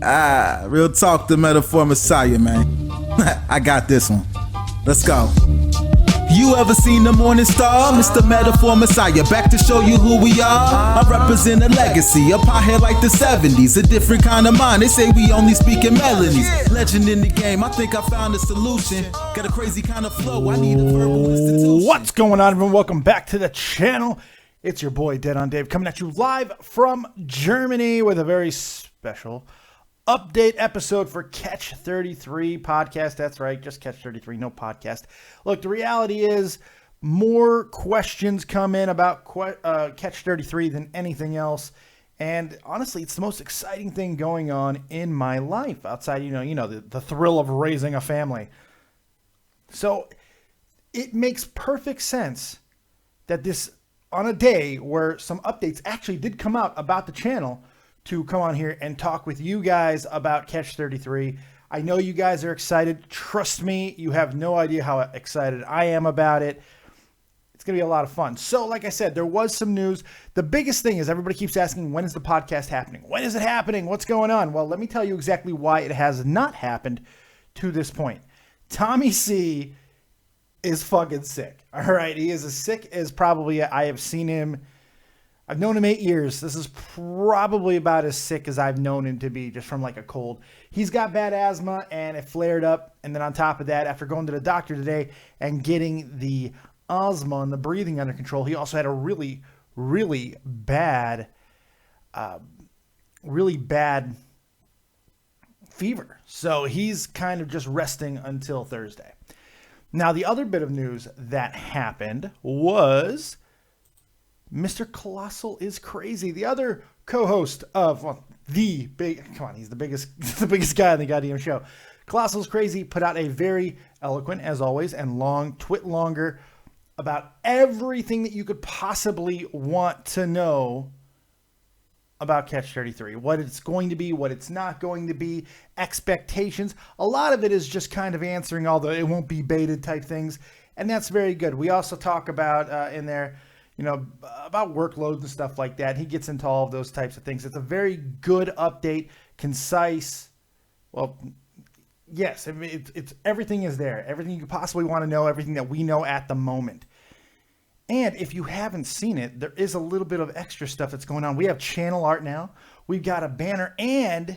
Real talk, the metaphor messiah, man. I got this one. Let's go. You ever seen the morning star? Mr. Metaphor Messiah, back to show you who we are. I represent a legacy, up high here like the 70s. A different kind of mind, they say we only speak in melodies. Legend in the game, I think I found a solution. Got a crazy kind of flow, I need a verbal institution. What's going on, everyone? Welcome back to the channel. It's your boy, Dead on Dave, coming at you live from Germany with a very special update episode for Catch 33 podcast. That's right, just Catch 33, no podcast. Look, the reality is more questions come in about Catch 33 than anything else. And honestly, it's the most exciting thing going on in my life outside, the thrill of raising a family. So it makes perfect sense that this, on a day where some updates actually did come out about the channel, to come on here and talk with you guys about Catch 33. I know you guys are excited. Trust me, you have no idea how excited I am about it. It's going to be a lot of fun. So like I said, there was some news. The biggest thing is everybody keeps asking, when is the podcast happening? When is it happening? What's going on? Well, let me tell you exactly why it has not happened to this point. Tommy C is fucking sick. All right. He is as sick as probably I have seen him. I've known him 8 years. This is probably about as sick as I've known him to be, just from like a cold. He's got bad asthma and it flared up. And then on top of that, after going to the doctor today and getting the asthma and the breathing under control, he also had a really, really bad fever. So he's kind of just resting until Thursday. Now, the other bit of news that happened was Mr. Colossal is Crazy, the other co-host of he's the biggest guy on the goddamn show. Colossal is Crazy put out a very eloquent, as always, and long twit longer about everything that you could possibly want to know about Catch 33. What it's going to be, what it's not going to be, expectations. A lot of it is just kind of answering all the it won't be baited type things, and that's very good. We also talk about in there, about workloads and stuff like that. He gets into all of those types of things. It's a very good update, concise. Well, yes, it's everything is there. Everything you could possibly want to know, everything that we know at the moment. And if you haven't seen it, there is a little bit of extra stuff that's going on. We have channel art now. We've got a banner, and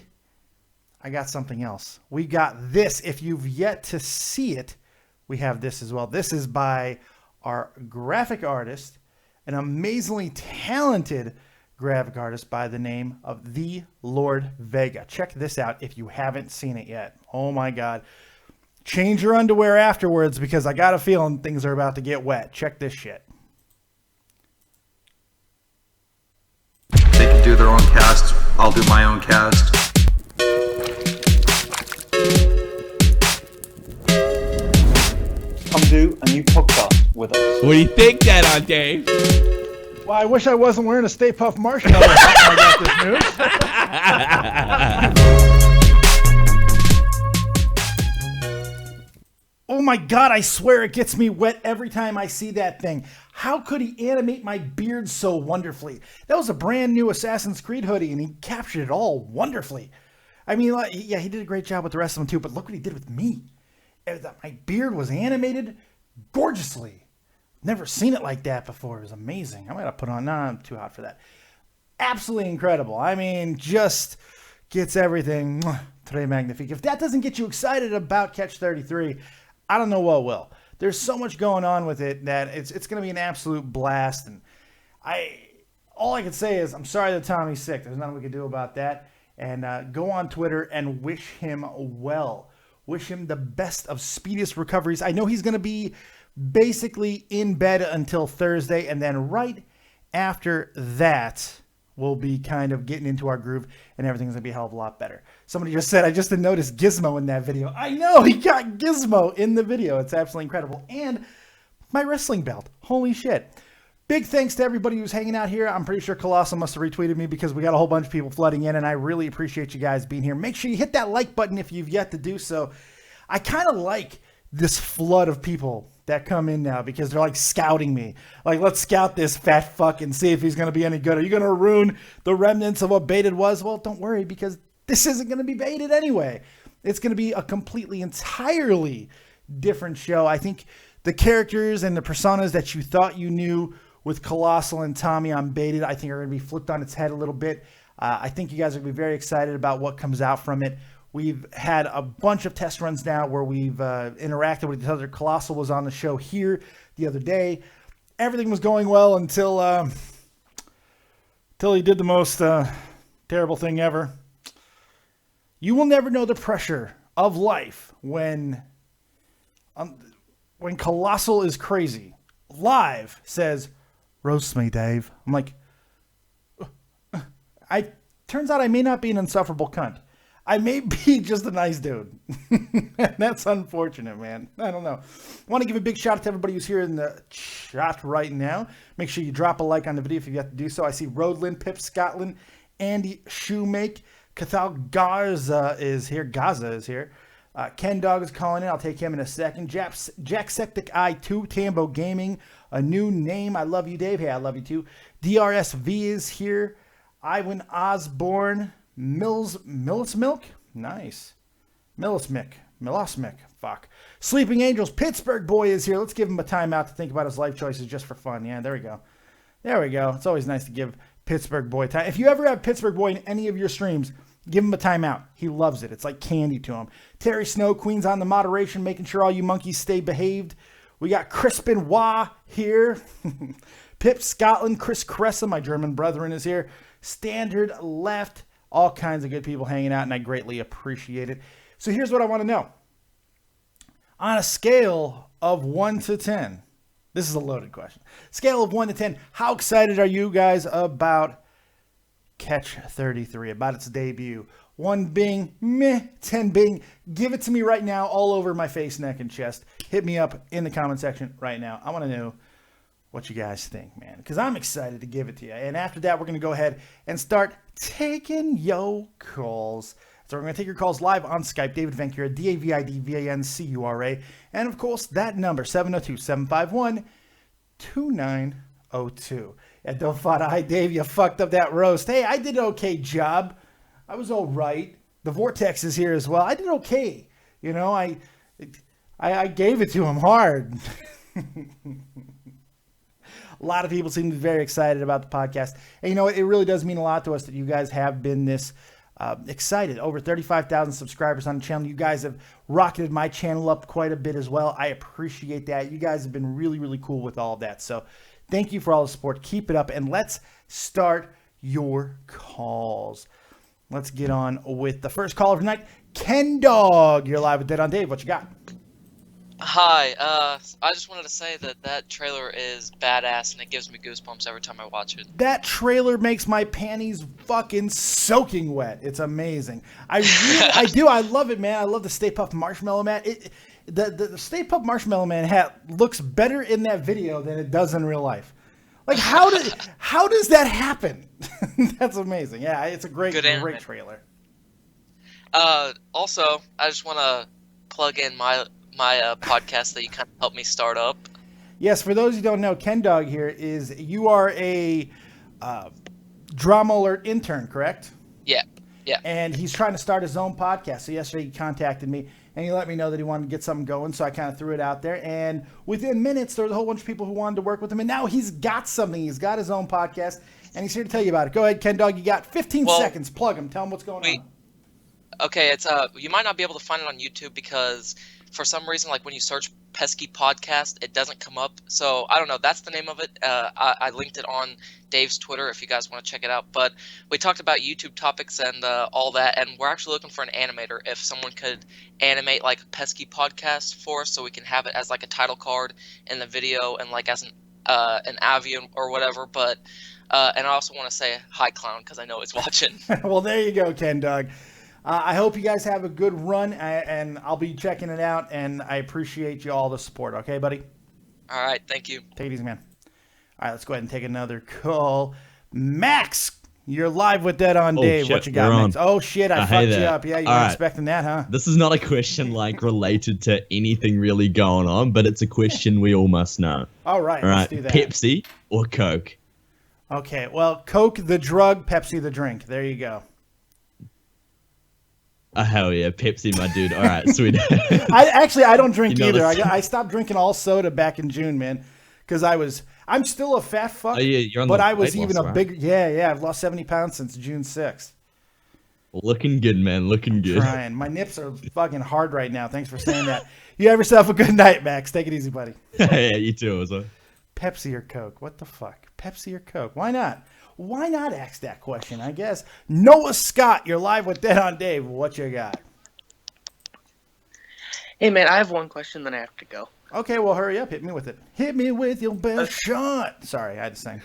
I got something else. We got this. If you've yet to see it, we have this as well. This is by our graphic artist, an amazingly talented graphic artist by the name of the Lord Vega. Check this out if you haven't seen it yet. Oh my God. Change your underwear afterwards because I got a feeling things are about to get wet. Check this shit. They can do their own cast. I'll do my own cast. Come do a new podcast with us. What do you think, Dead on Dave? Well, I wish I wasn't wearing a Stay Puft Marshmallow. I got this news. Oh my God, I swear it gets me wet every time I see that thing. How could he animate my beard so wonderfully? That was a brand new Assassin's Creed hoodie and he captured it all wonderfully. I mean, yeah, he did a great job with the rest of them too, but look what he did with me. My beard was animated gorgeously. Never seen it like that before. It was amazing. I might have put on, no, I'm too hot for that. Absolutely incredible. I mean, just gets everything très magnifique. If that doesn't get you excited about Catch 33, I don't know what will. There's so much going on with it that it's going to be an absolute blast. And all I can say is I'm sorry that Tommy's sick. There's nothing we can do about that. And go on Twitter and wish him well. Wish him the best of speediest recoveries. I know he's going to be basically in bed until Thursday, and then right after that, we'll be kind of getting into our groove, and everything's going to be a hell of a lot better. Somebody just said, I just didn't notice Gizmo in that video. I know, he got Gizmo in the video. It's absolutely incredible. And my wrestling belt. Holy shit. Big thanks to everybody who's hanging out here. I'm pretty sure Colossal must have retweeted me because we got a whole bunch of people flooding in, and I really appreciate you guys being here. Make sure you hit that like button if you've yet to do so. I kind of like this flood of people that come in now because they're like scouting me. Like, let's scout this fat fuck and see if he's going to be any good. Are you going to ruin the remnants of what Baited was? Well, don't worry, because this isn't going to be baited anyway. It's going to be a completely, entirely different show. I think the characters and the personas that you thought you knew with Colossal and Tommy on Baited, I think are going to be flipped on its head a little bit. I think you guys are going to be very excited about what comes out from it. We've had a bunch of test runs now where we've interacted with each other. Colossal was on the show here the other day. Everything was going well until he did the most terrible thing ever. You will never know the pressure of life when Colossal is crazy. Live says, "Roast me, Dave." I'm like, turns out I may not be an insufferable cunt. I may be just a nice dude. That's unfortunate, man. I don't know. I want to give a big shout out to everybody who's here in the chat right now. Make sure you drop a like on the video if you have to do so. I see Roadland, Pip Scotland, Andy Shoemake, Cathal Garza is here. Gaza is here. Ken Dog is calling in. I'll take him in a second. Jackseptic Eye 2, Tambo Gaming, a new name. I love you, Dave. Hey, I love you too. DRSV is here. Ivan Osborne, Mills Milk? Nice. Milosmic. Fuck. Sleeping Angels, Pittsburgh Boy is here. Let's give him a timeout to think about his life choices just for fun. Yeah, there we go. It's always nice to give Pittsburgh Boy time. If you ever have Pittsburgh Boy in any of your streams, give him a timeout. He loves it. It's like candy to him. Terry Snow, Queen's on the moderation, making sure all you monkeys stay behaved. We got Crispin Wah here. Pip Scotland, Chris Cressa, my German brethren, is here. Standard Left, all kinds of good people hanging out, and I greatly appreciate it. So here's what I want to know. On a scale of 1 to 10, this is a loaded question. Scale of 1 to 10, how excited are you guys about Catch 33, about its debut? 1 being meh, 10 being give it to me right now, all over my face, neck, and chest. Hit me up in the comment section right now. I want to know what you guys think, man, because I'm excited to give it to you. And after that, we're going to go ahead and start taking your calls. So we're going to take your calls live on Skype. David Vancura, DavidVancura. And, of course, that number, 702-751-2902. Yeah, don't fight. Hi, Dave. You fucked up that roast. Hey, I did an okay job. I was all right. The Vortex is here as well. I did okay. You know, I gave it to him hard. A lot of people seem to be very excited about the podcast. And you know, it really does mean a lot to us that you guys have been this excited. Over 35,000 subscribers on the channel. You guys have rocketed my channel up quite a bit as well. I appreciate that. You guys have been really, really cool with all of that. So thank you for all the support. Keep it up. And let's start your calls. Let's get on with the first caller of the night. Ken Dog, you're live with Dead on Dave. What you got? Hi, I just wanted to say that trailer is badass and it gives me goosebumps every time I watch it. That trailer makes my panties fucking soaking wet. It's amazing. I do. I love it, man. I love the Stay Puft Marshmallow Man. The Stay Puft Marshmallow Man hat looks better in that video than it does in real life. Like, how does that happen? That's amazing. Yeah, it's a great trailer. Also, I just want to plug in my podcast that you kind of helped me start up. Yes, for those who don't know, Ken Dog here you are a Drama Alert intern, correct? Yeah. And he's trying to start his own podcast. So yesterday he contacted me and he let me know that he wanted to get something going. So I kind of threw it out there. And within minutes, there was a whole bunch of people who wanted to work with him. And now he's got something. He's got his own podcast and he's here to tell you about it. Go ahead, Ken Dog. You got 15 seconds. Plug him. Tell him what's going on. Okay, it's you might not be able to find it on YouTube because for some reason, like when you search Pesky Podcast, it doesn't come up. So I don't know. That's the name of it. I linked it on Dave's Twitter if you guys want to check it out. But we talked about YouTube topics and all that, and we're actually looking for an animator. If someone could animate like a Pesky Podcast for us, so we can have it as like a title card in the video and like as an avian or whatever. But and I also want to say hi, Clown, because I know it's watching. Well, there you go, Ken Dog. I hope you guys have a good run, and I'll be checking it out, and I appreciate you all the support. Okay, buddy? All right, thank you. Take it easy, man. All right, let's go ahead and take another call. Max, you're live with Dead on Dave. Shit, what you got, Max? Oh, shit, I fucked you up. Yeah, you weren't expecting that, huh? This is not a question, like, related to anything really going on, but it's a question we all must know. All right, let's do that. Pepsi or Coke? Okay, well, Coke the drug, Pepsi the drink. There you go. Oh, hell yeah, Pepsi, my dude. All right, sweet. I don't drink You know either. this- I stopped drinking all soda back in June, man, because I'm still a fat fuck. Oh, yeah, you're on but the I was weight even loss, a right? bigger. Yeah. I've lost 70 pounds since June 6th. Looking good, man. Looking good. Trying. My nips are fucking hard right now. Thanks for saying that. You have yourself a good night, Max. Take it easy, buddy. Yeah, you too. Also. Pepsi or Coke? What the fuck? Pepsi or Coke? Why not? Why not ask that question? I guess. Noah Scott, you're live with Dead on Dave. What you got? Hey man, I have one question, then I have to go. Okay, well, hurry up. Hit me with it. Hit me with your best shot. Sorry, I had to sing.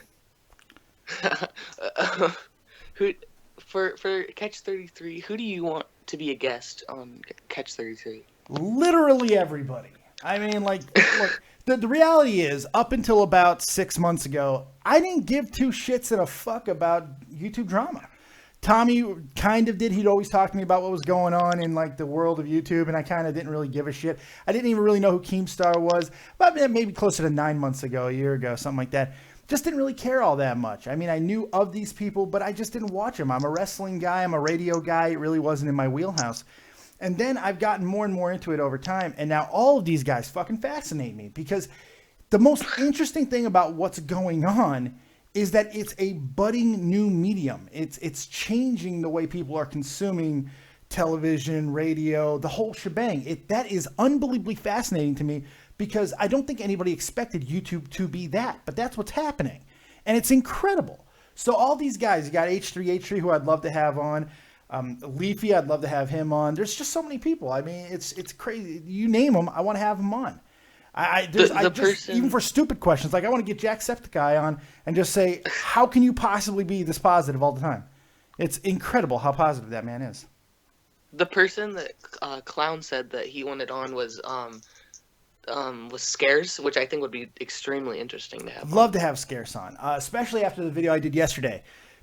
Who for Catch 33? Who do you want to be a guest on Catch 33? Literally everybody. I mean, like, look, the reality is, up until about 6 months ago, I didn't give two shits and a fuck about YouTube drama. Tommy kind of did. He'd always talk to me about what was going on in, like, the world of YouTube, and I kind of didn't really give a shit. I didn't even really know who Keemstar was, but maybe closer to 9 months ago, a year ago, something like that. Just didn't really care all that much. I mean, I knew of these people, but I just didn't watch them. I'm a wrestling guy. I'm a radio guy. It really wasn't in my wheelhouse. And then I've gotten more and more into it over time, and now all of these guys fucking fascinate me, because the most interesting thing about what's going on is that it's a budding new medium. It's changing the way people are consuming television, radio, the whole shebang. That is unbelievably fascinating to me, because I don't think anybody expected YouTube to be that, but that's what's happening. And it's incredible. So all these guys, you got H3, who I'd love to have on. Leafy, I'd love to have him on. There's just so many people. I mean, it's crazy. You name them, I want to have them on. Even for stupid questions, like I want to get Jacksepticeye on and just say, how can you possibly be this positive all the time? It's incredible how positive that man is. The person that Clown said that he wanted on was Scarce, which I think would be extremely interesting to have. Love to have Scarce on, especially after the video I did yesterday,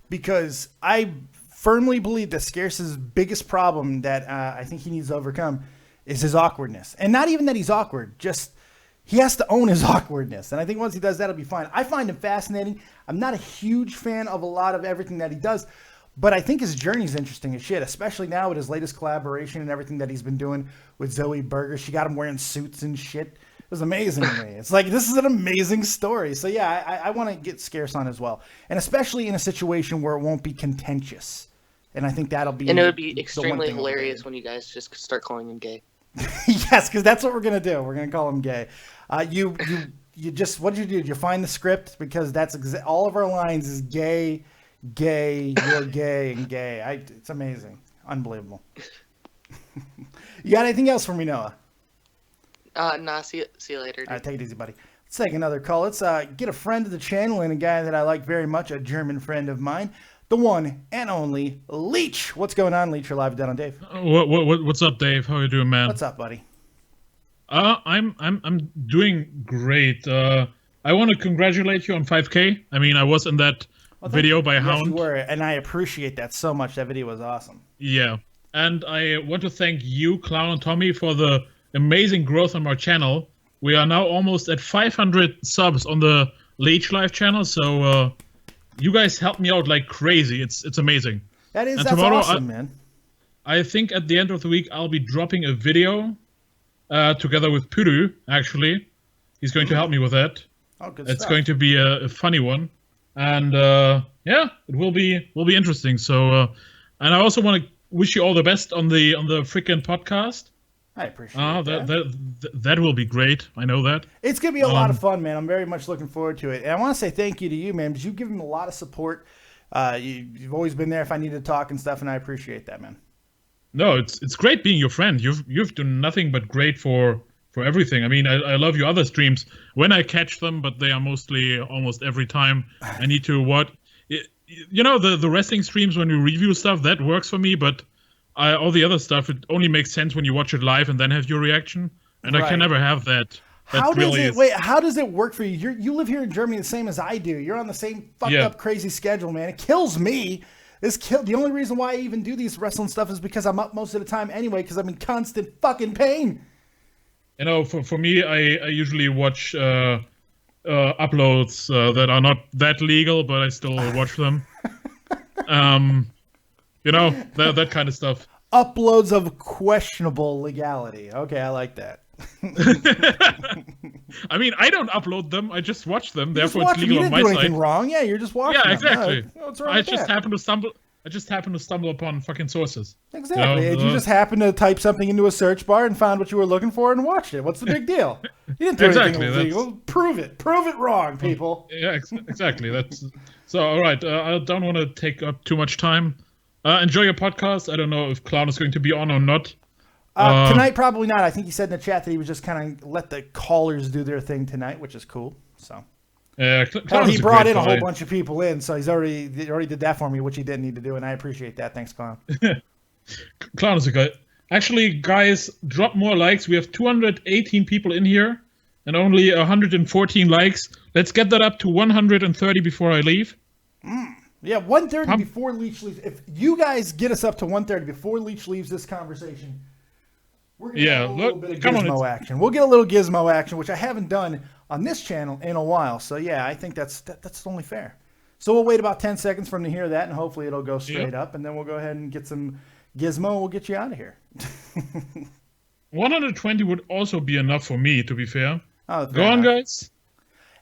because I firmly believe that Scarce's biggest problem that I think he needs to overcome is his awkwardness. And not even that he's awkward, just he has to own his awkwardness. And I think once he does that, it'll be fine. I find him fascinating. I'm not a huge fan of a lot of everything that he does, but I think his journey's interesting as shit, especially now with his latest collaboration and everything that he's been doing with Zoe Berger. She got him wearing suits and shit. It was amazing to me. It's like, this is an amazing story. So yeah, I want to get Scarce on as well. And especially in a situation where it won't be contentious. And I think that'll be... And it would be extremely hilarious when you guys just start calling him gay. Yes, because that's what we're going to do. We're going to call him gay. You just... What did you do? Did you find the script? Because that's... all of our lines is gay, you're gay, and gay. It's amazing. Unbelievable. You got anything else for me, Noah? Nah, see you later. Dude. All right, take it easy, buddy. Let's take another call. Let's get a friend of the channel and a guy that I like very much, a German friend of mine. The one and only Leech. What's going on, Leech? You're live down on Dave. What's up, Dave? How you doing, man? What's up, buddy? I'm doing great. I want to congratulate you on 5K. I mean, I was in that video by Hound. You were, and I appreciate that so much. That video was awesome. Yeah, and I want to thank you, Clown and Tommy, for the amazing growth on our channel. We are now almost at 500 subs on the Leech Live channel, so you guys helped me out like crazy. It's amazing. That's awesome, man. I think at the end of the week I'll be dropping a video together with Puru. Actually, he's going to help me with that. Oh, good It's stuff. going to be a funny one, and yeah, it will be interesting. So, and I also want to wish you all the best on the freaking podcast. I appreciate that will be great. I know that. It's going to be a lot of fun, man. I'm very much looking forward to it. And I want to say thank you to you, man, because you've given me a lot of support. You've always been there if I need to talk and stuff, and I appreciate that, man. No, it's great being your friend. You've done nothing but great for everything. I mean, I love your other streams when I catch them, but they are mostly almost every time I need to the wrestling streams when you review stuff, that works for me, but all the other stuff, it only makes sense when you watch it live and then have your reaction, and Right. I can never have that. How does it work for you? You live here in Germany the same as I do. You're on the same fucked up crazy schedule, man. It kills me. The only reason why I even do these wrestling stuff is because I'm up most of the time anyway, because I'm in constant fucking pain. You know, for me, I usually watch uploads that are not that legal, but I still watch them. You know, that kind of stuff. uploads of questionable legality. Okay, I like that. I mean, I don't upload them. I just watch them. Therefore, Watch it's them. legal You on didn't my do side. anything wrong. Yeah, you're just watching. Yeah, them. exactly. What's wrong I with just that? happen to stumble. I just happened to stumble upon fucking sources. Exactly. You know, You just happened to type something into a search bar and found what you were looking for and watched it. What's the big deal? You didn't do Exactly, anything illegal. Prove it. Prove it wrong, people. Yeah, exactly. That's so. All right. I don't want to take up too much time. Enjoy your podcast. I don't know if Clown is going to be on or not. Tonight, probably not. I think he said in the chat that he was just kind of let the callers do their thing tonight, which is cool. So. Clown He is brought great in a whole guy. bunch of people in, so he already did that for me, which he didn't need to do, and I appreciate that. Thanks, Clown. Clown is a guy. Actually, guys, drop more likes. We have 218 people in here and only 114 likes. Let's get that up to 130 before I leave. Yeah, 1:30 before Leech leaves. If you guys get us up to 1:30 before Leech leaves this conversation, we're going to have a little bit of gizmo action. We'll get a little gizmo action, which I haven't done on this channel in a while. So, yeah, I think that's only fair. So we'll wait about 10 seconds for him to hear that, and hopefully it'll go straight up, and then we'll go ahead and get some gizmo, and we'll get you out of here. 120 would also be enough for me, to be fair. Oh, Go on, guys.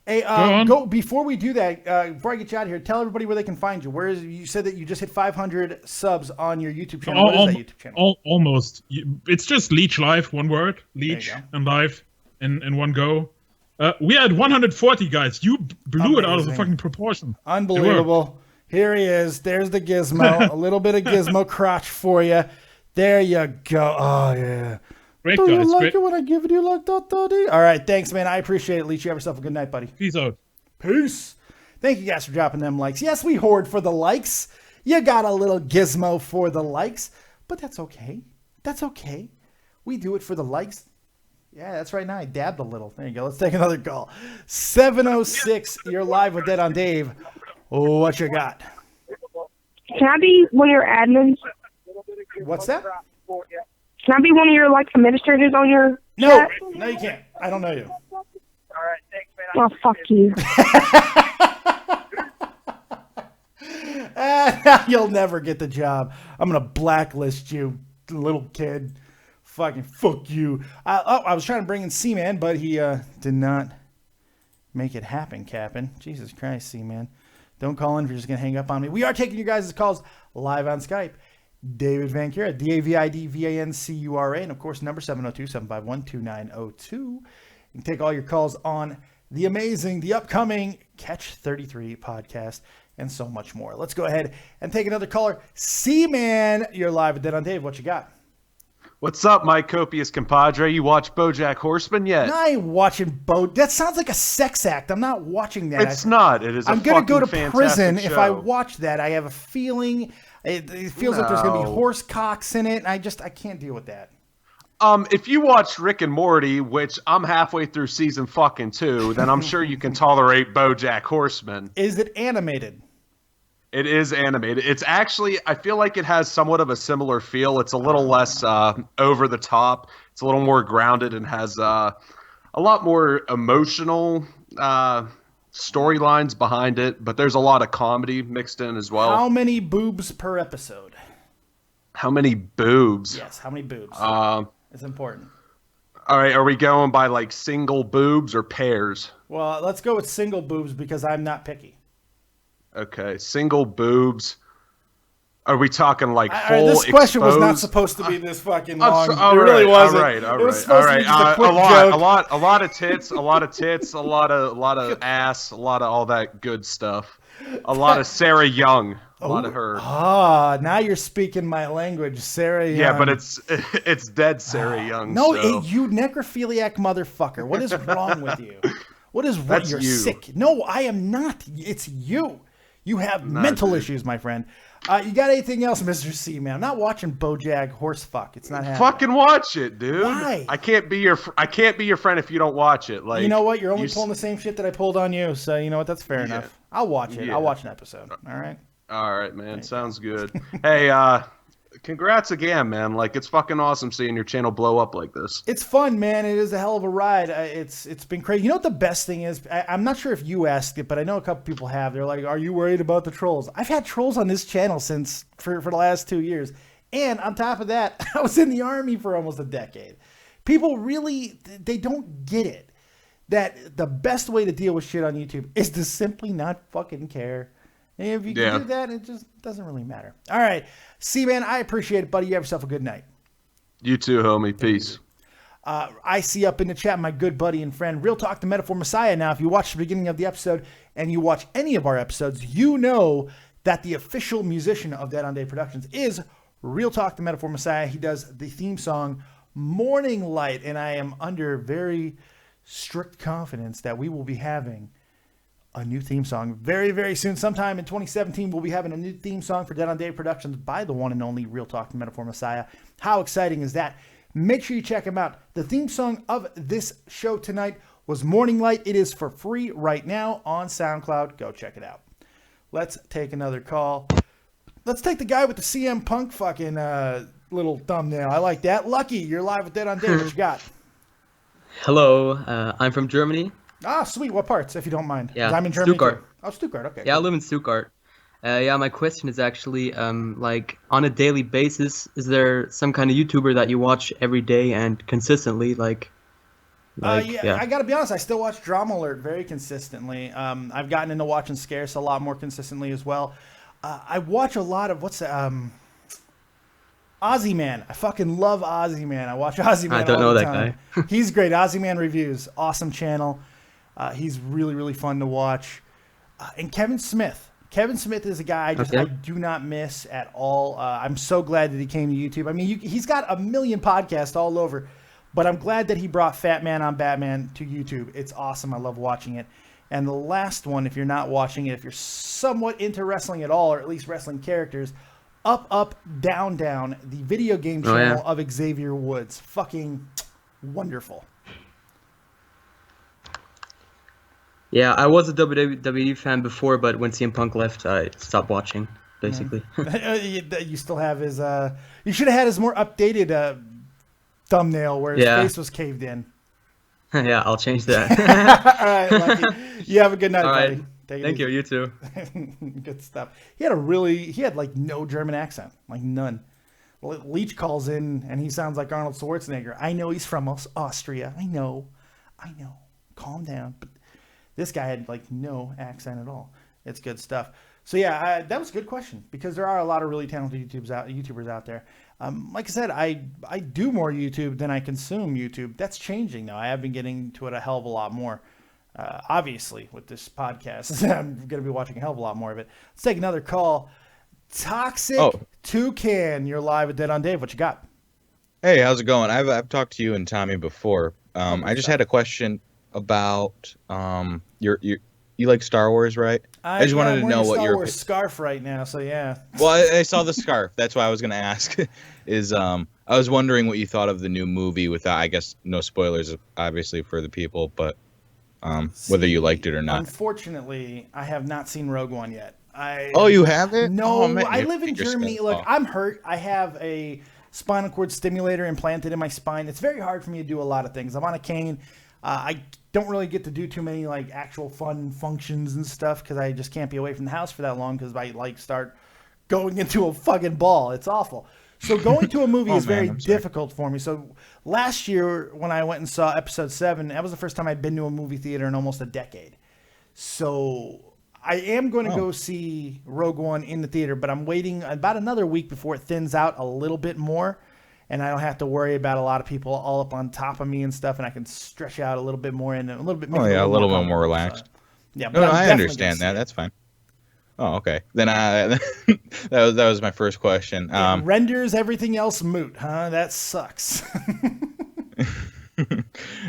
Hey, go before we do that. Before I get you out of here, tell everybody where they can find you. You said that you just hit 500 subs on your YouTube channel. What is that YouTube channel? Almost. It's just Leech Live, one word. Leech and Live in one go. We had 140 guys. You blew it out of the fucking proportion. Unbelievable. Here he is. There's the gizmo. A little bit of gizmo crotch for you. There you go. Oh, yeah. Great, Do guys. you like Great. it when I give it you like that, Daddy? All right. Thanks, man. I appreciate it, Leech. You have yourself a good night, buddy. Peace out. Peace. Thank you guys for dropping them likes. Yes, we hoard for the likes. You got a little gizmo for the likes, but that's okay. That's okay. We do it for the likes. Yeah, that's right. Now I dabbed a little. There you go. Let's take another call. 706. You're live with Dead on Dave. What you got? Can I be one of your admins? What's that? Can I be one of your administrators on your chat? No, you can't. I don't know you. All right, thanks, man. Oh, fuck you. You'll never get the job. I'm gonna blacklist you, little kid. Fucking fuck you. I was trying to bring in Cman, but he did not make it happen, Captain. Jesus Christ, Cman. Don't call in if you're just gonna hang up on me. We are taking your guys' calls live on Skype. David Vancura, DAVIDVANCURA, and of course, number 702-751-2902. You can take all your calls on the amazing, the upcoming Catch 33 podcast, and so much more. Let's go ahead and take another caller. Cman, you're live with Dead on Dave. What you got? What's up, my copious compadre? You watch BoJack Horseman yet? I ain't watching That sounds like a sex act. I'm not watching that. It's not. It is a I'm going to go to fucking prison fantastic if I show. watch that. I have a feeling... It feels like there's going to be horse cocks in it. And I can't deal with that. If you watch Rick and Morty, which I'm halfway through season fucking 2, then I'm sure you can tolerate BoJack Horseman. Is it animated? It is animated. It's actually, I feel like it has somewhat of a similar feel. It's a little less over the top. It's a little more grounded and has a lot more emotional storylines behind it, but there's a lot of comedy mixed in as well. How many boobs per episode? How many boobs? Yes, how many boobs? It's important. All right, are we going by like single boobs or pairs? Well, let's go with single boobs because I'm not picky. Okay, single boobs. Are we talking like full This question was not exposed? supposed to be this fucking long. It really wasn't. All right. It was supposed to be just a quick joke. A lot of tits, a lot of ass, a lot of all that good stuff. A lot of Sarah Young, a lot of her. Now you're speaking my language, Sarah Young. Yeah, but it's dead Sarah Young. No, so. you necrophiliac motherfucker. What is wrong with you? What is wrong? You're you. sick. No, I am not. It's you. You have mental issues, my friend. You got anything else, Mr. C, man? I'm not watching BoJack Horsefuck. It's not happening. Fucking watch it, dude. Why? I can't be your friend if you don't watch it. Like, you know what? You're only pulling the same shit that I pulled on you. So you know what? That's fair enough. I'll watch it. Yeah. I'll watch an episode. All right. All right, man. Sounds good. Hey, congrats again, man. Like, it's fucking awesome seeing your channel blow up like this. It's fun, man. It is a hell of a ride. It's been crazy. You know what the best thing is? I'm not sure if you asked it, but I know a couple people have. They're like, "Are you worried about the trolls?" I've had trolls on this channel for the last 2 years, And on top of that, I was in the Army for almost a decade. People really, they don't get it. That the best way to deal with shit on YouTube is to simply not fucking care. And if you can do that, it just doesn't really matter. All right. Cman, I appreciate it, buddy. You have yourself a good night. You too, homie. Peace. I see up in the chat my good buddy and friend, Real Talk the Metaphor Messiah. Now, if you watch the beginning of the episode and you watch any of our episodes, you know that the official musician of Dead on Day Productions is Real Talk the Metaphor Messiah. He does the theme song Morning Light, and I am under very strict confidence that we will be having a new theme song very, very soon. Sometime in 2017, we'll be having a new theme song for Dead on Day Productions by the one and only Real Talk the Metaphor Messiah. How exciting is that? Make sure you check him out. The theme song of this show tonight was Morning Light. It is for free right now on SoundCloud. Go check it out. Let's take another call. Let's take the guy with the CM Punk fucking little thumbnail. I like that. Lucky, you're live with Dead on Day. What you got? Hello, I'm from Germany. Ah, sweet. What parts, if you don't mind? Yeah, I'm in Germany. Stuttgart. Too. Oh, Stuttgart. Okay. Yeah, I live in Stuttgart. Yeah, my question is actually, like, on a daily basis, is there some kind of YouTuber that you watch every day and consistently, like yeah, I gotta be honest, I still watch Drama Alert very consistently. I've gotten into watching Scarce a lot more consistently as well. I watch a lot of, Ozzy Man. I fucking love Ozzy Man. I watch Ozzy Man. I don't know that time. guy. He's great. Ozzy Man Reviews. Awesome channel. He's really, really fun to watch. And Kevin Smith. Kevin Smith is a guy I do not miss at all. I'm so glad that he came to YouTube. I mean, he's got a million podcasts all over, but I'm glad that he brought Fat Man on Batman to YouTube. It's awesome. I love watching it. And the last one, if you're not watching it, if you're somewhat into wrestling at all, or at least wrestling characters, Up, Up, Down, Down, the video game channel of Xavier Woods. Fucking wonderful. Yeah, I was a WWE fan before, but when CM Punk left, I stopped watching, basically. You still have his, you should have had his more updated thumbnail where his face was caved in. Yeah, I'll change that. All right, Lucky. You have a good night, buddy. Right. Thank you. You too. Good stuff. He had like no German accent, like none. Leech calls in and he sounds like Arnold Schwarzenegger. I know he's from Austria. I know. Calm down. But this guy had like no accent at all. It's good stuff. So yeah, that was a good question because there are a lot of really talented YouTubers out there. Like I said, I do more YouTube than I consume YouTube. That's changing now. I have been getting to it a hell of a lot more. Obviously, with this podcast, I'm going to be watching a hell of a lot more of it. Let's take another call. Toxic Toucan, you're live at Dead on Dave. What you got? Hey, how's it going? I've talked to you and Tommy before. I just had a question about you like Star Wars, right? I just wanted to know what your scarf right now. So yeah. Well, I saw the scarf. That's why I was going to ask. I was wondering what you thought of the new movie. Without, I guess, no spoilers, obviously for the people, but whether you liked it or not. Unfortunately, I have not seen Rogue One yet. You haven't? No, oh, man, I live in Germany. Look, I'm hurt. I have a spinal cord stimulator implanted in my spine. It's very hard for me to do a lot of things. I'm on a cane. I don't really get to do too many like actual fun functions and stuff because I just can't be away from the house for that long because I start going into a fucking ball. It's awful. So going to a movie is very difficult for me. So last year when I went and saw Episode 7, that was the first time I'd been to a movie theater in almost a decade. So I am going to go see Rogue One in the theater, but I'm waiting about another week before it thins out a little bit more. And I don't have to worry about a lot of people all up on top of me and stuff, and I can stretch out a little bit more and a little bit. A little bit more relaxed. Yeah, no, I understand that. That's fine. Oh, okay. Then that was my first question. It renders everything else moot, huh? That sucks.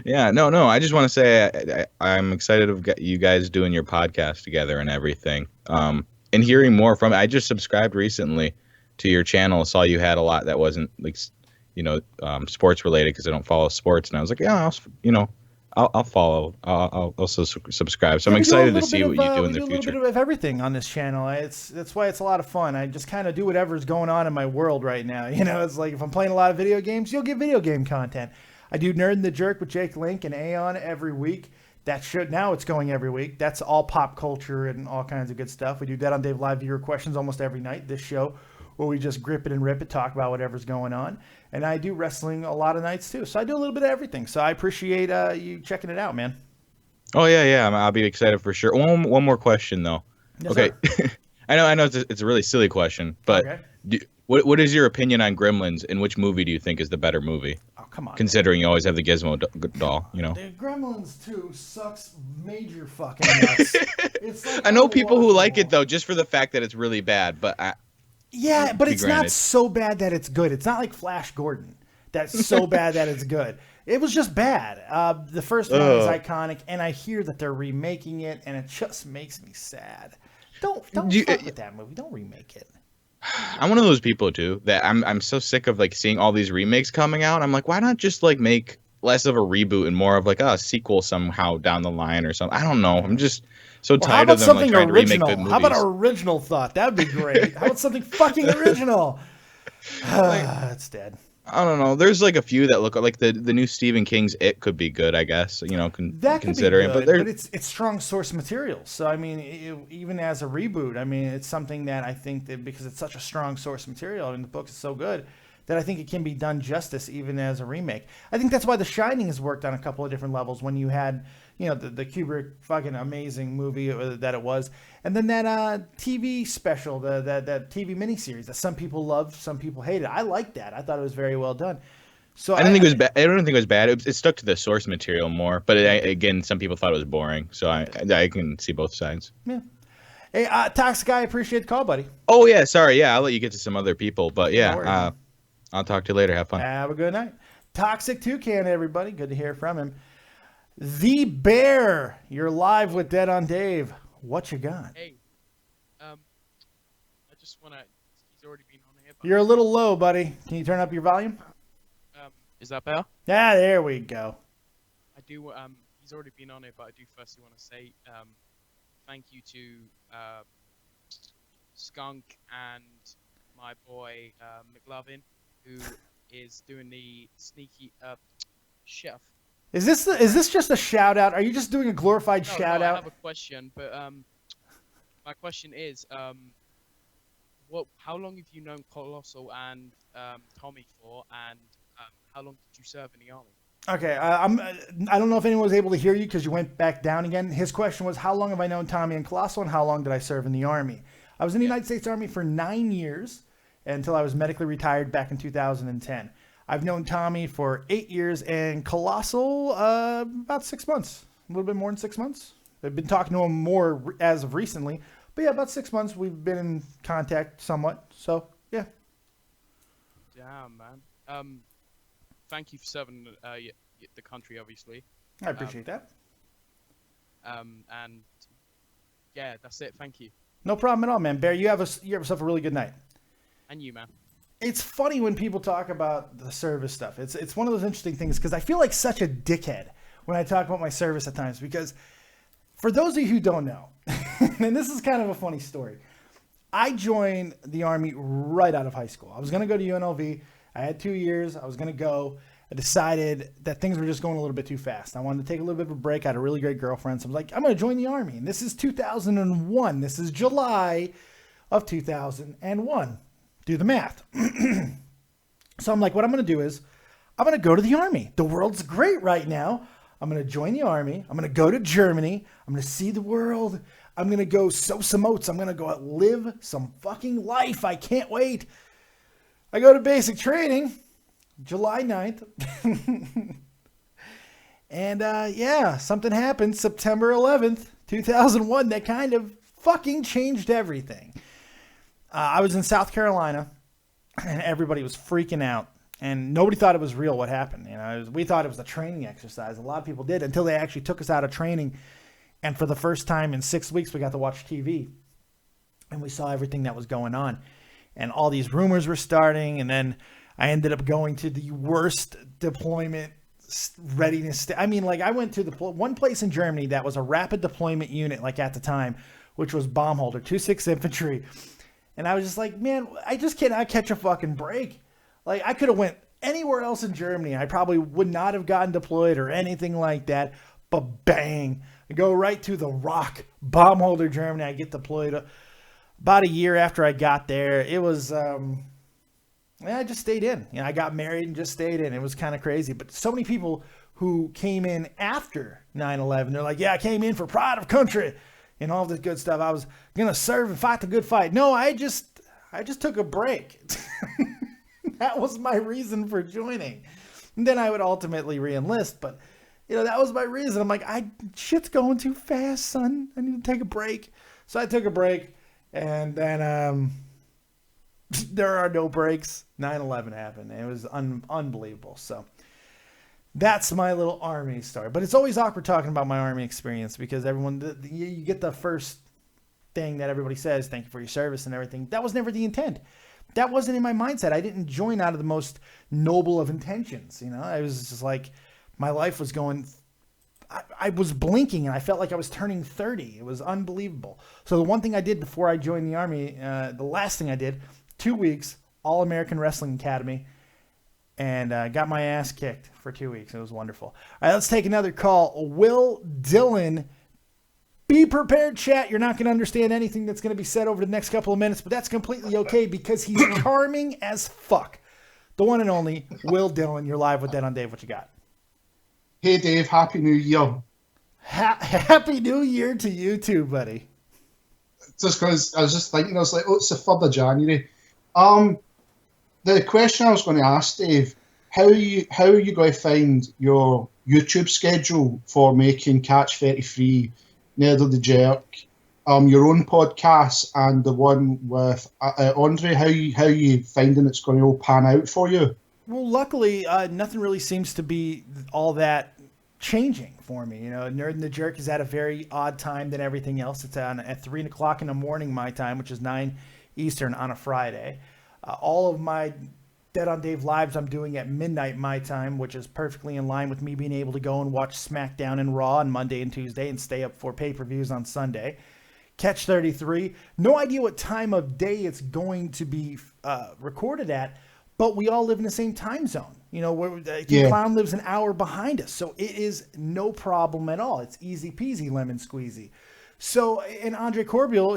Yeah, no. I just want to say I'm excited of you guys doing your podcast together and everything. And hearing more from it. I just subscribed recently to your channel. Saw you had a lot that wasn't like, sports related because I don't follow sports, and I was like, yeah, I'll follow. I'll also subscribe. So I'm excited to see what you do in the future. We do a little bit of everything on this channel. That's why it's a lot of fun. I just kind of do whatever's going on in my world right now. It's like if I'm playing a lot of video games, you'll get video game content. I do Nerd and the Jerk with Jake Link and Aeon every week. Now it's going every week. That's all pop culture and all kinds of good stuff. We do Dead on Dave live viewer questions almost every night. This show where we just grip it and rip it, talk about whatever's going on. And I do wrestling a lot of nights too. So I do a little bit of everything. So I appreciate you checking it out, man. Oh yeah. I'll be excited for sure. One more question though. Yes, okay. I know it's a really silly question, but what is your opinion on Gremlins, and which movie do you think is the better movie? Oh, come on. Considering you always have the Gizmo doll, you know. The Gremlins 2 sucks major fucking nuts. It's like I know people who like it though, just for the fact that it's really bad, but yeah, but it's not so bad that it's good. It's not like Flash Gordon that's so bad that it's good. It was just bad. The first one is iconic, and I hear that they're remaking it, and it just makes me sad. Don't fuck with that movie. Don't remake it. I'm one of those people too that I'm so sick of like seeing all these remakes coming out. I'm like, why not just like make less of a reboot and more of like a sequel somehow down the line or something? I don't know. I'm just so tired of them like trying to remake good movies. How about an original thought? That'd be great. How about something fucking original? It's dead. I don't know. There's like a few that look like the new Stephen King's It could be good, I guess. You know, considering, but it's strong source material. So I mean, even as a reboot, I mean, it's something that I think that because it's such a strong source material and the book is so good that I think it can be done justice even as a remake. I think that's why The Shining has worked on a couple of different levels. When you had, you know, the Kubrick fucking amazing movie that it was, and then that TV special, that TV miniseries that some people loved, some people hated. I liked that. I thought it was very well done. So I don't think it was bad. I don't think it was bad. It stuck to the source material more, but again, some people thought it was boring. So I can see both sides. Yeah. Hey, Toxic Guy, appreciate the call, buddy. Oh yeah, sorry. Yeah, I'll let you get to some other people, but yeah, I'll talk to you later. Have fun. Have a good night. Toxic Toucan, everybody. Good to hear from him. The Bear, you're live with Dead on Dave. What you got? Hey, I just want to. He's already been on here. You're a little low, buddy. Can you turn up your volume? Is that better? Yeah, there we go. I do. He's already been on it, but I do firstly want to say thank you to Skunk and my boy McLovin, who is doing the sneaky chef. Is this just a shout out? Are you just doing a glorified shout out? I have a question, but my question is, how long have you known Colossal and Tommy for, and how long did you serve in the army? Okay, I don't know if anyone was able to hear you because you went back down again. His question was, how long have I known Tommy and Colossal, and how long did I serve in the army? I was in the United States Army for 9 years until I was medically retired back in 2010. I've known Tommy for 8 years and Colossal about 6 months, a little bit more than 6 months. I've been talking to him more as of recently, but yeah, about 6 months we've been in contact somewhat. So yeah. Damn, man. Thank you for serving the country, obviously. I appreciate that. And yeah, that's it. Thank you. No problem at all, man. Bear, you have yourself a really good night. And you, man. It's funny when people talk about the service stuff. It's one of those interesting things because I feel like such a dickhead when I talk about my service at times, because for those of you who don't know, and this is kind of a funny story, I joined the Army right out of high school. I was going to go to UNLV. I had 2 years. I was going to go. I decided that things were just going a little bit too fast. I wanted to take a little bit of a break. I had a really great girlfriend. So I was like, I'm going to join the Army. And this is 2001. This is July of 2001. Do the math. So I'm like, what I'm going to do is I'm going to go to the Army. The world's great right now. I'm going to join the Army. I'm going to go to Germany. I'm going to see the world. I'm going to go sow some oats. I'm going to go out live some fucking life. I can't wait. I go to basic training July 9th. And yeah, something happened September 11th, 2001 that kind of fucking changed everything. I was in South Carolina, and everybody was freaking out, and nobody thought it was real what happened. You know, we thought it was a training exercise. A lot of people did until they actually took us out of training, and for the first time in 6 weeks, we got to watch TV, and we saw everything that was going on, and all these rumors were starting, and then I ended up going to the worst deployment readiness. I mean, like, I went to the one place in Germany that was a rapid deployment unit, like at the time, which was Baumholder, 26th Infantry. And I was just like, man, I just cannot catch a fucking break. Like, I could have went anywhere else in Germany. I probably would not have gotten deployed or anything like that. But bang, I go right to the Rock, Baumholder, Germany. I get deployed. about a year after I got there, it was, I just stayed in. You know, I got married and just stayed in. It was kind of crazy. But so many people who came in after 9/11, they're like, yeah, I came in for pride of country and all this good stuff. I was going to serve and fight the good fight. No, I just took a break. That was my reason for joining. And then I would ultimately re-enlist, but you know, that was my reason. I'm like, shit's going too fast, son. I need to take a break. So I took a break, and then there are no breaks. 9/11 happened. It was unbelievable. So that's my little Army story. But it's always awkward talking about my Army experience because you get the first thing that everybody says, thank you for your service and everything. That was never the intent. That wasn't in my mindset. I didn't join out of the most noble of intentions. You know, I was just like, my life was going, I was blinking and I felt like I was turning 30. It was unbelievable. So the one thing I did before I joined the Army, the last thing I did, 2 weeks, All-American Wrestling Academy, and got my ass kicked for 2 weeks. It was wonderful. All right, let's take another call. Will Dillon. Be prepared, chat. You're not going to understand anything that's going to be said over the next couple of minutes, but that's completely okay because he's charming as fuck. The one and only Will Dillon. You're live with Dead on Dave. What you got? Hey, Dave. Happy New Year. Happy New Year to you too, buddy. Just because I was just thinking, I was like, oh, it's the 3rd of January. The question I was going to ask, Dave, how are you going to find your YouTube schedule for making Catch 33, Nerd of the Jerk, your own podcast, and the one with Andre? How you finding it's going to all pan out for you? Well, luckily, nothing really seems to be all that changing for me. You know, Nerd and the Jerk is at a very odd time than everything else. It's at 3 o'clock in the morning my time, which is 9 Eastern on a Friday. All of my Dead on Dave lives I'm doing at midnight my time, which is perfectly in line with me being able to go and watch SmackDown and Raw on Monday and Tuesday and stay up for pay-per-views on Sunday. Catch 33. No idea what time of day it's going to be recorded at, but we all live in the same time zone. You know, Clown lives an hour behind us, so it is no problem at all. It's easy peasy lemon squeezy. So, and Andre Corbeil,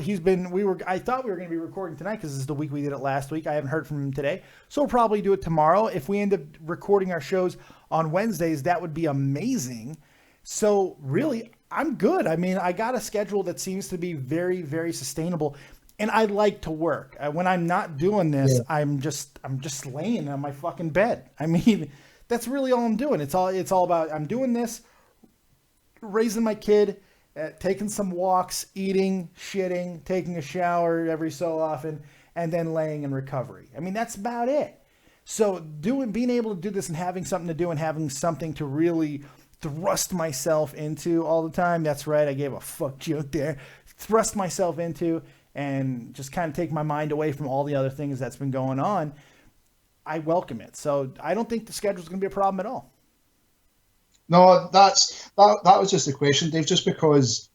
I thought we were going to be recording tonight because this is the week we did it last week. I haven't heard from him today. So we'll probably do it tomorrow. If we end up recording our shows on Wednesdays, that would be amazing. So really, I'm good. I mean, I got a schedule that seems to be very, very sustainable. And I like to work. When I'm not doing this, I'm just laying on my fucking bed. I mean, that's really all I'm doing. It's all about, I'm doing this, raising my kid, taking some walks, eating, shitting, taking a shower every so often, and then laying in recovery. I mean, that's about it. So being able to do this and having something to do and having something to really thrust myself into all the time. That's right. I gave a fuck joke there. Thrust myself into and just kind of take my mind away from all the other things that's been going on. I welcome it. So I don't think the schedule is going to be a problem at all. No, that was just a question, Dave, just because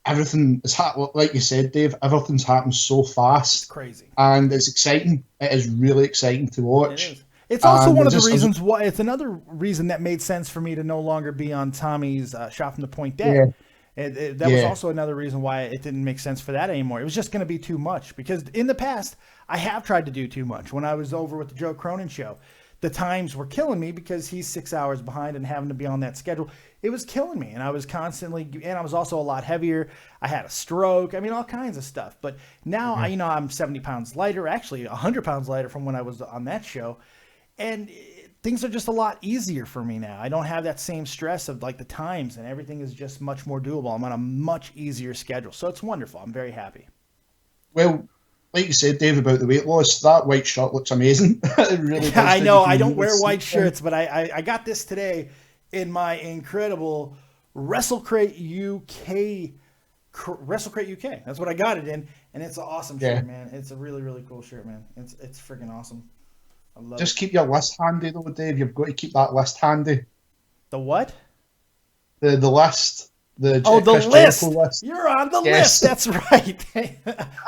everything is like you said, Dave, everything's happened so fast. It's crazy. And it's exciting. It is really exciting to watch. It is. It's also one of the reasons why, it's another reason that made sense for me to no longer be on Tommy's Shot from the Point Dead. Yeah. That was also another reason why it didn't make sense for that anymore. It was just going to be too much because in the past, I have tried to do too much. When I was over with the Joe Cronin show, the times were killing me because he's 6 hours behind and having to be on that schedule. It was killing me. And I was and I was also a lot heavier. I had a stroke. I mean, all kinds of stuff. But now, I'm 70 pounds lighter, actually 100 pounds lighter from when I was on that show. And things are just a lot easier for me now. I don't have that same stress of like the times and everything is just much more doable. I'm on a much easier schedule. So it's wonderful. I'm very happy. Well, like you said, Dave, about the weight loss, that white shirt looks amazing. It really does. I know. I don't wear white shirts, but I got this today in my incredible WrestleCrate UK. That's what I got it in, and it's an awesome shirt, man. It's a really, really cool shirt, man. It's freaking awesome. I love Just it. keep your list handy, though, Dave. You've got to keep that list handy. The what? The list. The list. You're on the list. That's right.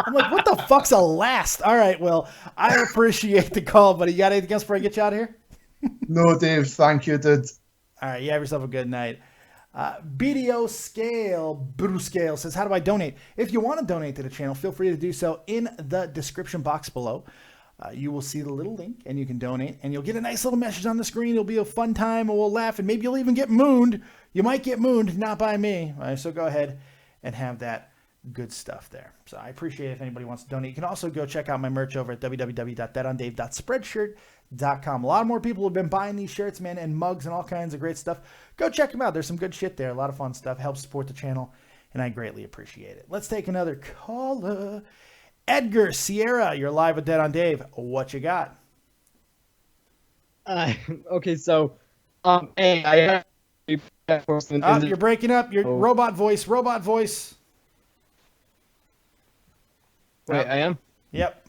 I'm like, what the fuck's a last? All right, well, I appreciate the call, buddy. You got anything else before I get you out of here? No, Dave. Thank you, dude. All right, you have yourself a good night. BDO Scale, Bruscale says, how do I donate? If you want to donate to the channel, feel free to do so in the description box below. You will see the little link and you can donate and you'll get a nice little message on the screen. It'll be a fun time and we'll laugh and maybe you'll even get mooned. You might get mooned, not by me. So go ahead and have that good stuff there. So I appreciate it if anybody wants to donate. You can also go check out my merch over at www.thatondave.spreadshirt.com. A lot more people have been buying these shirts, man, and mugs and all kinds of great stuff. Go check them out. There's some good shit there. A lot of fun stuff. Helps support the channel, and I greatly appreciate it. Let's take another caller. Edgar Sierra, you're live with Dead on Dave. What you got? Okay, so, hey, I have... you're breaking up. Your robot voice. Wait, I am? Yep.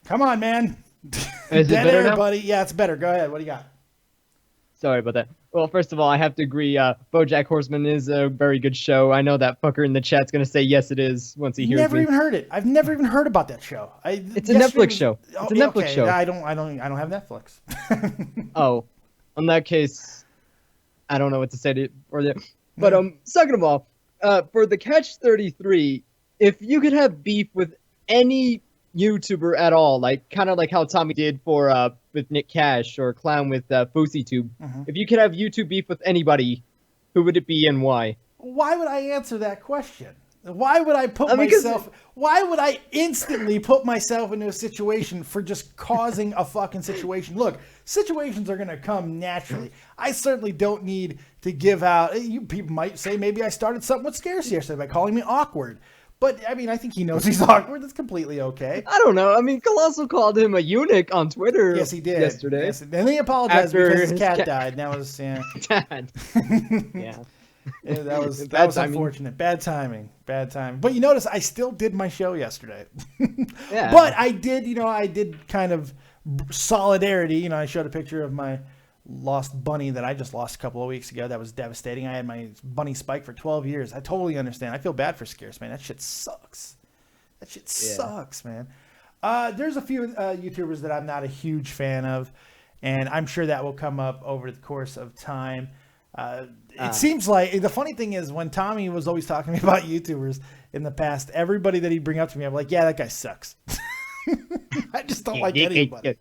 Come on, man. Is it Dead better air, now? buddy. Yeah, it's better. Go ahead. What do you got? Sorry about that. Well, first of all, I have to agree, BoJack Horseman is a very good show. I know that fucker in the chat's going to say yes it is once he hears Never me. even heard it. I've never even heard about that show. It's a Netflix show. It's a Netflix show. I don't have Netflix. Oh, in that case, I don't know what to say to or the, but second of all, for the Catch 33, if you could have beef with any YouTuber at all, like kind of like how Tommy did for with Nick Cash or Clown with FouseyTube, if you could have YouTube beef with anybody, who would it be and why? Why would I answer that question? Why would I put myself? Why would I instantly put myself into a situation for just causing a fucking situation? Look, situations are gonna come naturally. I certainly don't need to give out. You people might say maybe I started something with Scarce yesterday by calling me awkward. But, I mean, I think he knows he's awkward. That's completely okay. I don't know. I mean, Colossal called him a eunuch on Twitter Yes, he did. yesterday. Yes, and he apologized After because his his cat died. That was, yeah. Dad. Yeah. Yeah, that was timing. unfortunate. Bad timing. But you notice I still did my show yesterday. Yeah. But I did, I did kind of solidarity. I showed a picture of my lost bunny that I just lost a couple of weeks ago. That was devastating. I had my bunny Spike for 12 years. I totally understand. I feel bad for Scarce, man. That shit sucks. Sucks, man. There's a few YouTubers that I'm not a huge fan of, and I'm sure that will come up over the course of time. It seems like the funny thing is when Tommy was always talking to me about YouTubers in the past, everybody that he'd bring up to me, I'm like, yeah, that guy sucks. I just don't like anybody.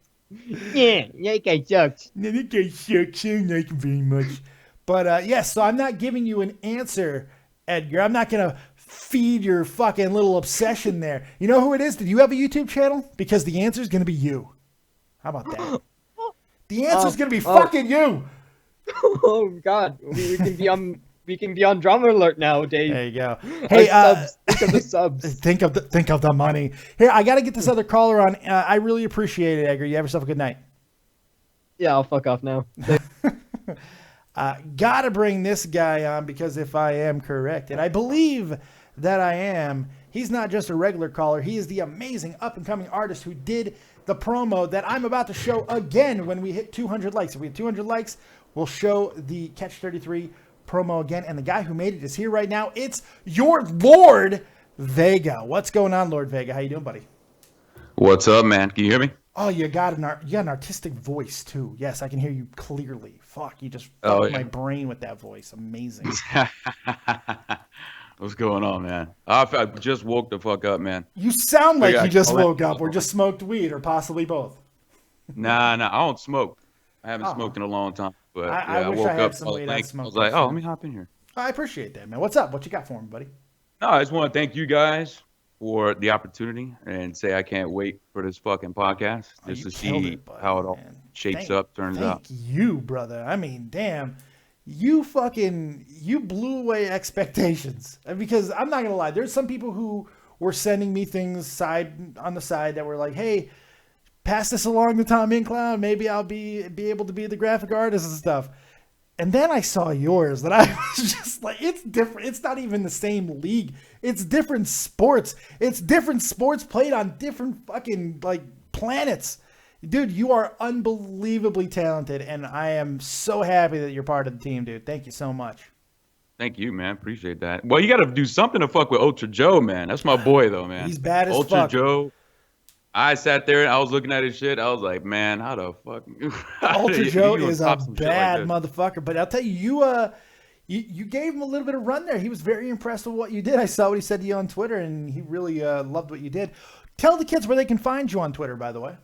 Yeah, that guy sucks. Yeah, that guy sucks. I don't like him very much. But yes, so I'm not giving you an answer, Edgar. I'm not going to feed your fucking little obsession there. You know who it is? Did you have a YouTube channel? Because the answer is going to be you. How about that? The answer is going to be fucking you. Oh God, we can be on drama alert nowadays. There you go. Hey, subs. Think of the subs. think of the money. Here, I got to get this other caller on. I really appreciate it, Edgar. You have yourself a good night. Yeah, I'll fuck off now. Gotta bring this guy on because if I am correct, and I believe that I am, he's not just a regular caller. He is the amazing up-and-coming artist who did the promo that I'm about to show again when we hit 200 likes. If we hit 200 likes, we'll show the Catch 33 promo again. And the guy who made it is here right now. It's your Lord Vega. What's going on, Lord Vega? How you doing, buddy? What's up, man? Can you hear me? Oh, you got an artistic voice too. Yes, I can hear you clearly. Fuck, you just fucked my brain with that voice. Amazing. What's going on, man? I just woke the fuck up, man. You sound like you just woke up or just smoked weed or possibly both. Nah, I don't smoke. I haven't smoked in a long time. But I wish woke I had up. some weed. I I smoked. was like, oh, let me hop in here. I appreciate that, man. What's up? What you got for me, buddy? No, I just want to thank you guys for the opportunity and say I can't wait for this fucking podcast just to see how it all shapes up, turns out. Thank you, brother. I mean, damn. You blew away expectations. Because I'm not gonna lie, there's some people who were sending me things on the side that were like, hey, pass this along to Tommy and Clown. Maybe I'll be able to be the graphic artist and stuff. And then I saw yours that I was just like, it's different. It's not even the same league. It's different sports. It's different sports played on different fucking like planets. Dude, you are unbelievably talented, and I am so happy that you're part of the team, dude. Thank you so much. Thank you, man. Appreciate that. Well, you got to do something to fuck with Ultra Joe, man. That's my boy, though, man. He's bad as Ultra fuck. Joe. I sat there and I was looking at his shit. I was like, man, how the fuck? Ultra Joe is a top some shit like bad this? motherfucker. But I'll tell you, you gave him a little bit of run there. He was very impressed with what you did. I saw what he said to you on Twitter, and he really loved what you did. Tell the kids where they can find you on Twitter, by the way.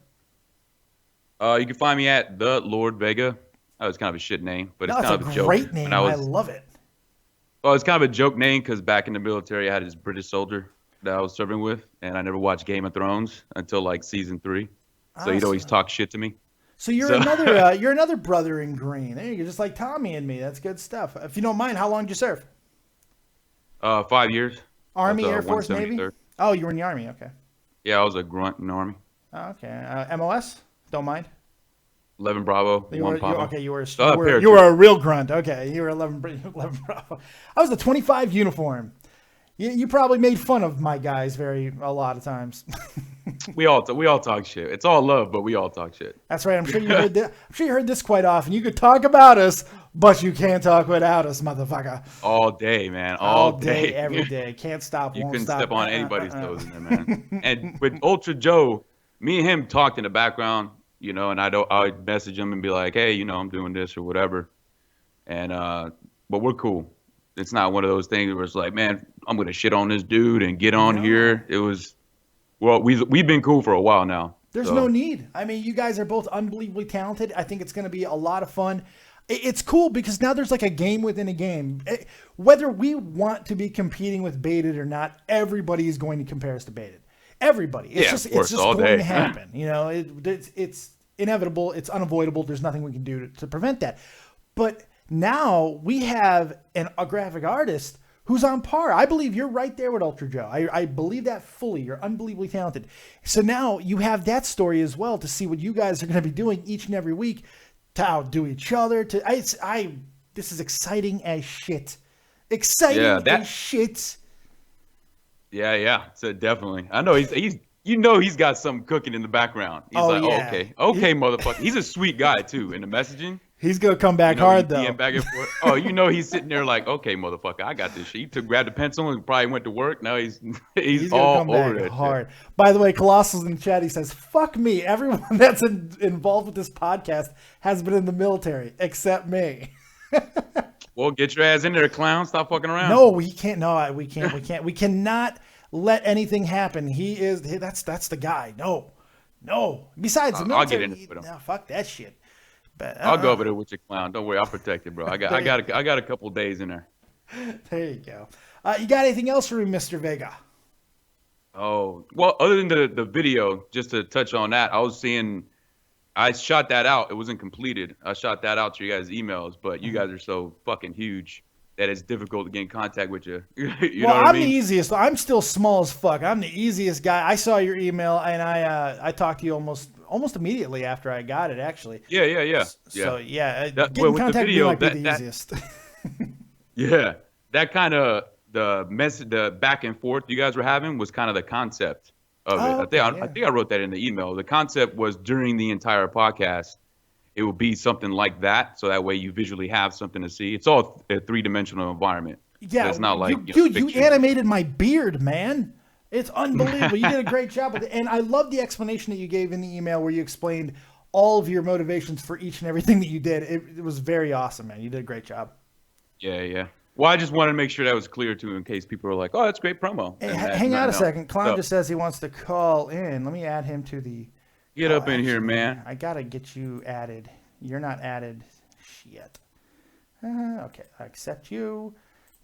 You can find me at the Lord Vega. That was kind of a shit name, but it's No, kind of a joke. great name. And I love it. Well, it's kind of a joke name because back in the military, I had this British soldier that I was serving with, and I never watched Game of Thrones until like season 3. So he'd always talk shit to me. So you're another brother in green. There you go, just like Tommy and me. That's good stuff. If you don't mind, how long did you serve? 5 years. Army, That's, Air Force, Navy? 173rd. Oh, you were in the Army. Okay. Yeah, I was a grunt in the Army. Oh, okay. MOS? Don't mind. 11 Bravo, You 1 were, Papa. okay, you were Paratrooper. a real grunt. Okay, you were 11 Bravo. I was the 25 uniform. You probably made fun of my guys a lot of times. we all talk shit. It's all love, but we all talk shit. That's right. I'm sure you heard this quite often. You could talk about us, but you can't talk without us, motherfucker. All day, man. All day. Every day. Can't stop. You won't couldn't stop. step on anybody's toes in there, man. And with Ultra Joe, me and him talked in the background, you know, and I'd message him and be like, hey, you know, I'm doing this or whatever. And but we're cool. It's not one of those things where it's like, man, I'm gonna shit on this dude and get on here. It was, well, we've been cool for a while now. There's no need. I mean, you guys are both unbelievably talented. I think it's going to be a lot of fun. It's cool because now there's like a game within a game. Whether we want to be competing with Baited or not, everybody is going to compare us to Baited. Everybody. It's just going to happen. You know, it's inevitable. It's unavoidable. There's nothing we can do to prevent that. But now we have a graphic artist who's on par. I believe you're right there with Ultra Joe. I believe that fully. You're unbelievably talented. So now you have that story as well to see what you guys are going to be doing each and every week to outdo each other. This is exciting as shit. Exciting as shit. Yeah. So definitely. I know he's got something cooking in the background. He's okay, motherfucker. He's a sweet guy too in the messaging. He's gonna come back hard though. Back and forth. Oh, you know he's sitting there like, okay, motherfucker, I got this shit. He grabbed a pencil and probably went to work. Now he's all come over back that hard. shit. By the way, Colossal's in the chat. He says, "Fuck me. Everyone that's involved with this podcast has been in the military except me." Well, get your ass in there, clown. Stop fucking around. No, we can't. No, we can't. We can't. We cannot let anything happen. That's the guy. No. Besides the military, I'll get in it with him. No, fuck that shit. But, I'll go over there with your clown. Don't worry, I'll protect it, bro. I got a couple days in there. There you go. You got anything else for me, Mr. Vega? Oh, well, other than the video, just to touch on that, I shot that out. It wasn't completed. I shot that out to you guys' emails, but you guys are so fucking huge that it's difficult to get in contact with you. You know what I mean? I'm the easiest. I'm still small as fuck. I'm the easiest guy. I saw your email and I talked to you almost immediately after I got it, actually. Yeah. So yeah, That, getting in with contact the video, with me might be the easiest. Yeah, that kind of the back and forth you guys were having was kind of the concept of it. I think I wrote that in the email. The concept was during the entire podcast, it will be something like that, so that way you visually have something to see. It's all a 3-dimensional environment. Yeah, it's not like you animated my beard, man. It's unbelievable. You did a great job with it, and I love the explanation that you gave in the email where you explained all of your motivations for each and everything that you did. It was very awesome, man. You did a great job. Yeah. Well, I just wanted to make sure that was clear too, in case people are like, "Oh, that's great promo." Hey, hang on a second. Clown just says he wants to call in. Let me add him to the. Get up in here, man. I gotta get you added. You're not added. Shit. Okay, I accept you.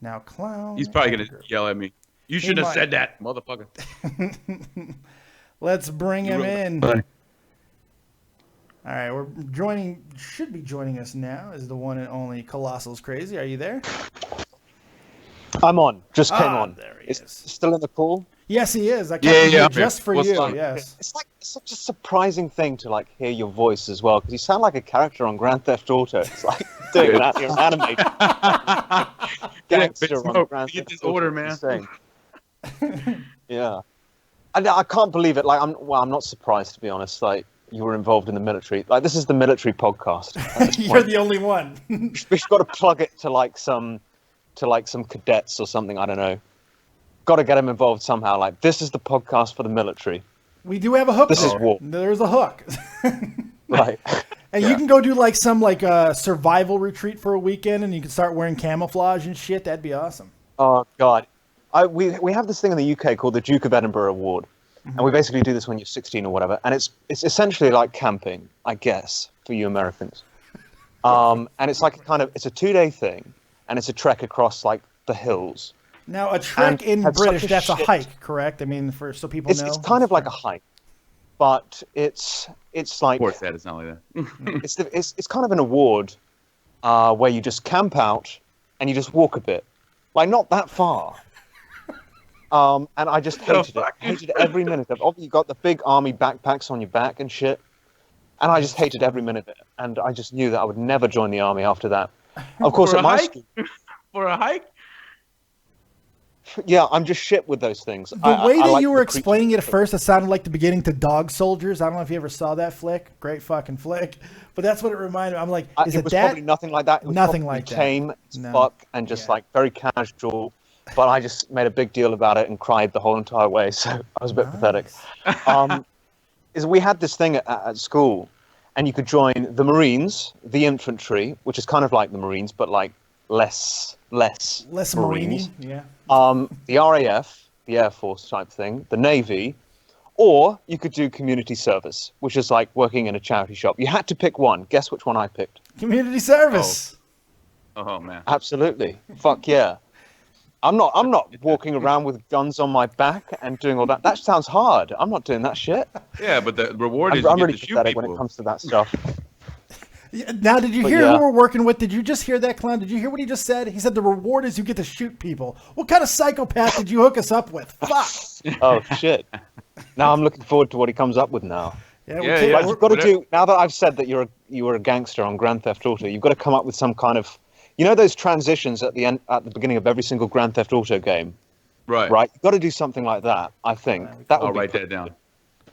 Now, Clown. He's probably gonna yell at me. You should have said that, motherfucker. Let's bring him in. All right, should be joining us now is the one and only ColossalisCrazy. Are you there? I'm on. Just came on. There he is. Still in the call? Yes, he is. I kept him just for you. Fun? Yes. It's like such a surprising thing to like hear your voice as well, because you sound like a character on Grand Theft Auto. It's like doing that. You're an animated gangster on Grand Theft Auto. Order, man. Yeah. I can't believe it. Like I'm not surprised, to be honest. Like you were involved in the military. Like this is the military podcast. You're the only one. We've got to plug it to like some cadets or something. I don't know. Got to get them involved somehow. Like this is the podcast for the military. We do have a hook. This is war. There's a hook. Right. And you can go do like some survival retreat for a weekend, and you can start wearing camouflage and shit. That'd be awesome. Oh God, we have this thing in the UK called the Duke of Edinburgh Award, and we basically do this when you're 16 or whatever, and it's essentially like camping, I guess, for you Americans. And it's like it's a 2-day thing, and it's a trek across like the hills. Now a trek in British, that's a hike, correct? I mean, so people know. It's kind of like a hike, but it's like. Of course, that is not like that. it's kind of an award where you just camp out and you just walk a bit. Like, not that far. And I just hated it. I hated every minute of it. Obviously, you got the big army backpacks on your back and shit. And I just hated every minute of it. And I just knew that I would never join the army after that. Of course, at my school. For a hike? Yeah, I'm just shit with those things. The way that you were explaining it at first, it sounded like the beginning to Dog Soldiers. I don't know if you ever saw that flick. Great fucking flick. But that's what it reminded me. I'm like, is it it was that? probably nothing like that. It was nothing probably like that. Tame as fuck and just like very casual. But I just made a big deal about it and cried the whole entire way. So I was a bit pathetic. Is we had this thing at school, and you could join the Marines, the infantry, which is kind of like the Marines, but like less Marines. Yeah. The RAF, the Air Force type thing, the Navy, or you could do community service, which is like working in a charity shop. You had to pick one. Guess which one I picked? Community service. Oh man. Absolutely. Fuck yeah. I'm not walking around with guns on my back and doing all that. That sounds hard. I'm not doing that shit. Yeah, but the reward is I'm you really get to shoot pathetic people. when it comes to that stuff. Now, did you hear who we're working with? Did you just hear that, Clown? Did you hear what he just said? He said the reward is you get to shoot people. What kind of psychopath did you hook us up with? Fuck. Oh, shit. Now I'm looking forward to what he comes up with now. Yeah, Like, you've got to do, now that I've said that you were a gangster on Grand Theft Auto, you've got to come up with some kind of, those transitions at the beginning of every single Grand Theft Auto game? Right. Right? You've got to do something like that, I think. That would I'll be write pretty that down. good.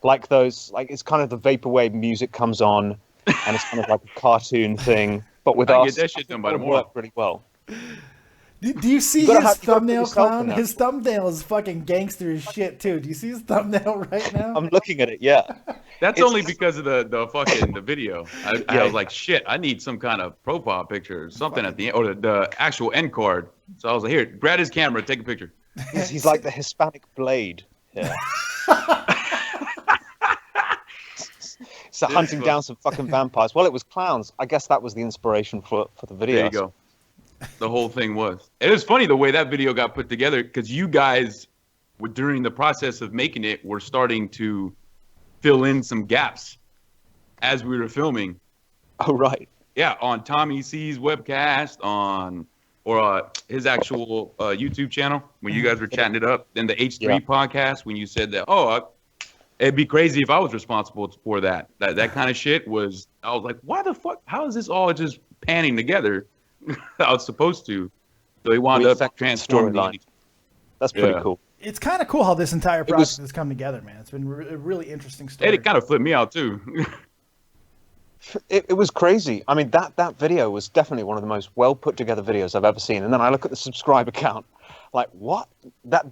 Like those, like it's kind of the vaporwave music comes on, and it's kind of like a cartoon thing, but with I us, get that shit done by it would tomorrow. work really well. Do you see his thumbnail, Clown? His thumbnail is fucking gangster as shit, too. Do you see his thumbnail right now? I'm looking at it, yeah. That's only because of the video. I was like, shit, I need some kind of profile picture or something at the end, or the actual end card. So I was like, here, grab his camera, take a picture. He's like the Hispanic Blade. Yeah. So hunting down some fucking vampires. Well, it was clowns. I guess that was the inspiration for the video. There you go. The whole thing was. It was funny the way that video got put together, because you guys, during the process of making it, were starting to fill in some gaps as we were filming. Oh, right. Yeah, on Tommy C's webcast, or his actual YouTube channel, when you guys were chatting it up. Then the H3 podcast, when you said that, it'd be crazy if I was responsible for that. That kind of shit was, I was like, why the fuck? How is this all just panning together? I was supposed to. So he wound up transforming storyline. That's pretty cool. It's kind of cool how this entire project has come together, man. It's been a really interesting story. It kind of flipped me out, too. It was crazy. I mean, that video was definitely one of the most well put together videos I've ever seen. And then I look at the subscriber count, like, what?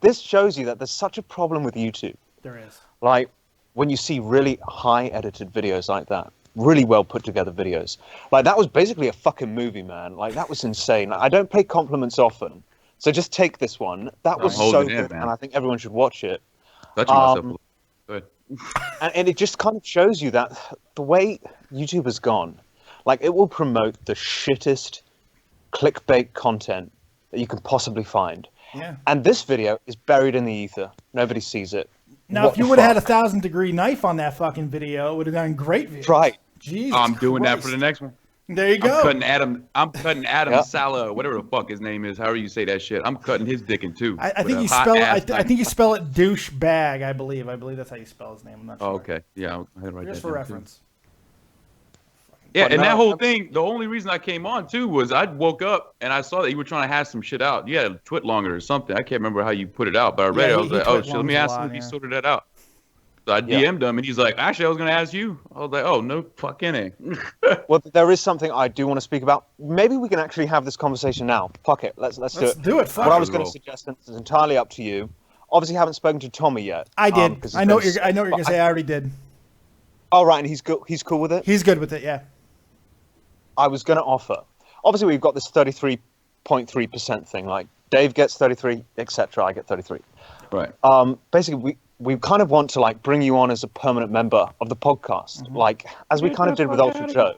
This shows you that there's such a problem with YouTube. There is. Like, when you see really high edited videos like that, really well put together videos. Like, that was basically a fucking movie, man. Like, that was insane. Like, I don't pay compliments often. So just take this one. That was so good, and I think everyone should watch it. Touching myself. Good. And it just kind of shows you that the way YouTube has gone, like, it will promote the shittest clickbait content that you can possibly find. Yeah. And this video is buried in the ether. Nobody sees it. Now, if you would have had a 1,000-degree knife on that fucking video, it would have done great views. Right. Jesus I'm doing Christ. that for the next one. There you go. I'm cutting Adam Sala, whatever the fuck his name is, however you say that shit. I'm cutting his dick in two. I think you spell it. I think you spell it douchebag. I believe that's how you spell his name. I'm not sure. Oh, okay. Yeah, I had to write Just that for down, too. reference. Yeah, and that whole thing, the only reason I came on too was I woke up and I saw that you were trying to hash some shit out. You had a twit longer or something. I can't remember how you put it out, but I read it. I was like, oh shit, let me ask him if he sorted that out. So I DM'd him and he's like, actually, I was going to ask you. I was like, oh, no fucking A. Well, there is something I do want to speak about. Maybe we can actually have this conversation now. Fuck it. Let's do it. Do it. What I was going to suggest, and this is entirely up to you. obviously haven't spoken to Tommy yet. I did. 'cause I know. he's I know what you're gonna say. I already did. Oh right, and he's good. He's cool with it. He's good with it. Yeah. I was going to offer. Obviously, we've got this 33.3% thing. Like Dave gets 33, etc. I get 33. Right. Basically, we kind of want to like bring you on as a permanent member of the podcast, like as we kind of did with Ultra Joe.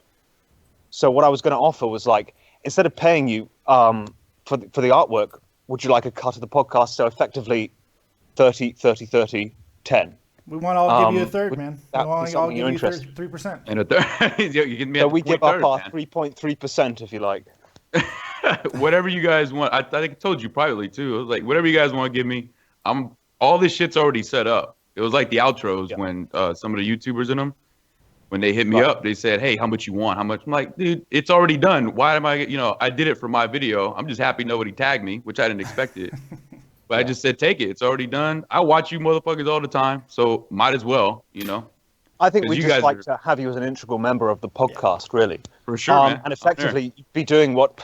So what I was going to offer was like, instead of paying you for the artwork, would you like a cut of the podcast? So effectively 30, 30, 30, 10. We want to all give you a third, would man. We that be want to all something you're give you interested 3%. And a third. You can be So at we the give up third, our man. 3.3% if you like. Whatever you guys want. I think I told you privately too. It was like, whatever you guys want to give me. All this shit's already set up. It was like the outros when some of the YouTubers in them, when they hit me up, they said, hey, how much you want? How much? I'm like, dude, it's already done. Why am I, I did it for my video. I'm just happy nobody tagged me, which I didn't expect it. But I just said, take it. It's already done. I watch you motherfuckers all the time. So might as well, I think we you just guys like are- to have you as an integral member of the podcast, really. For sure, man. And effectively, you'd be doing what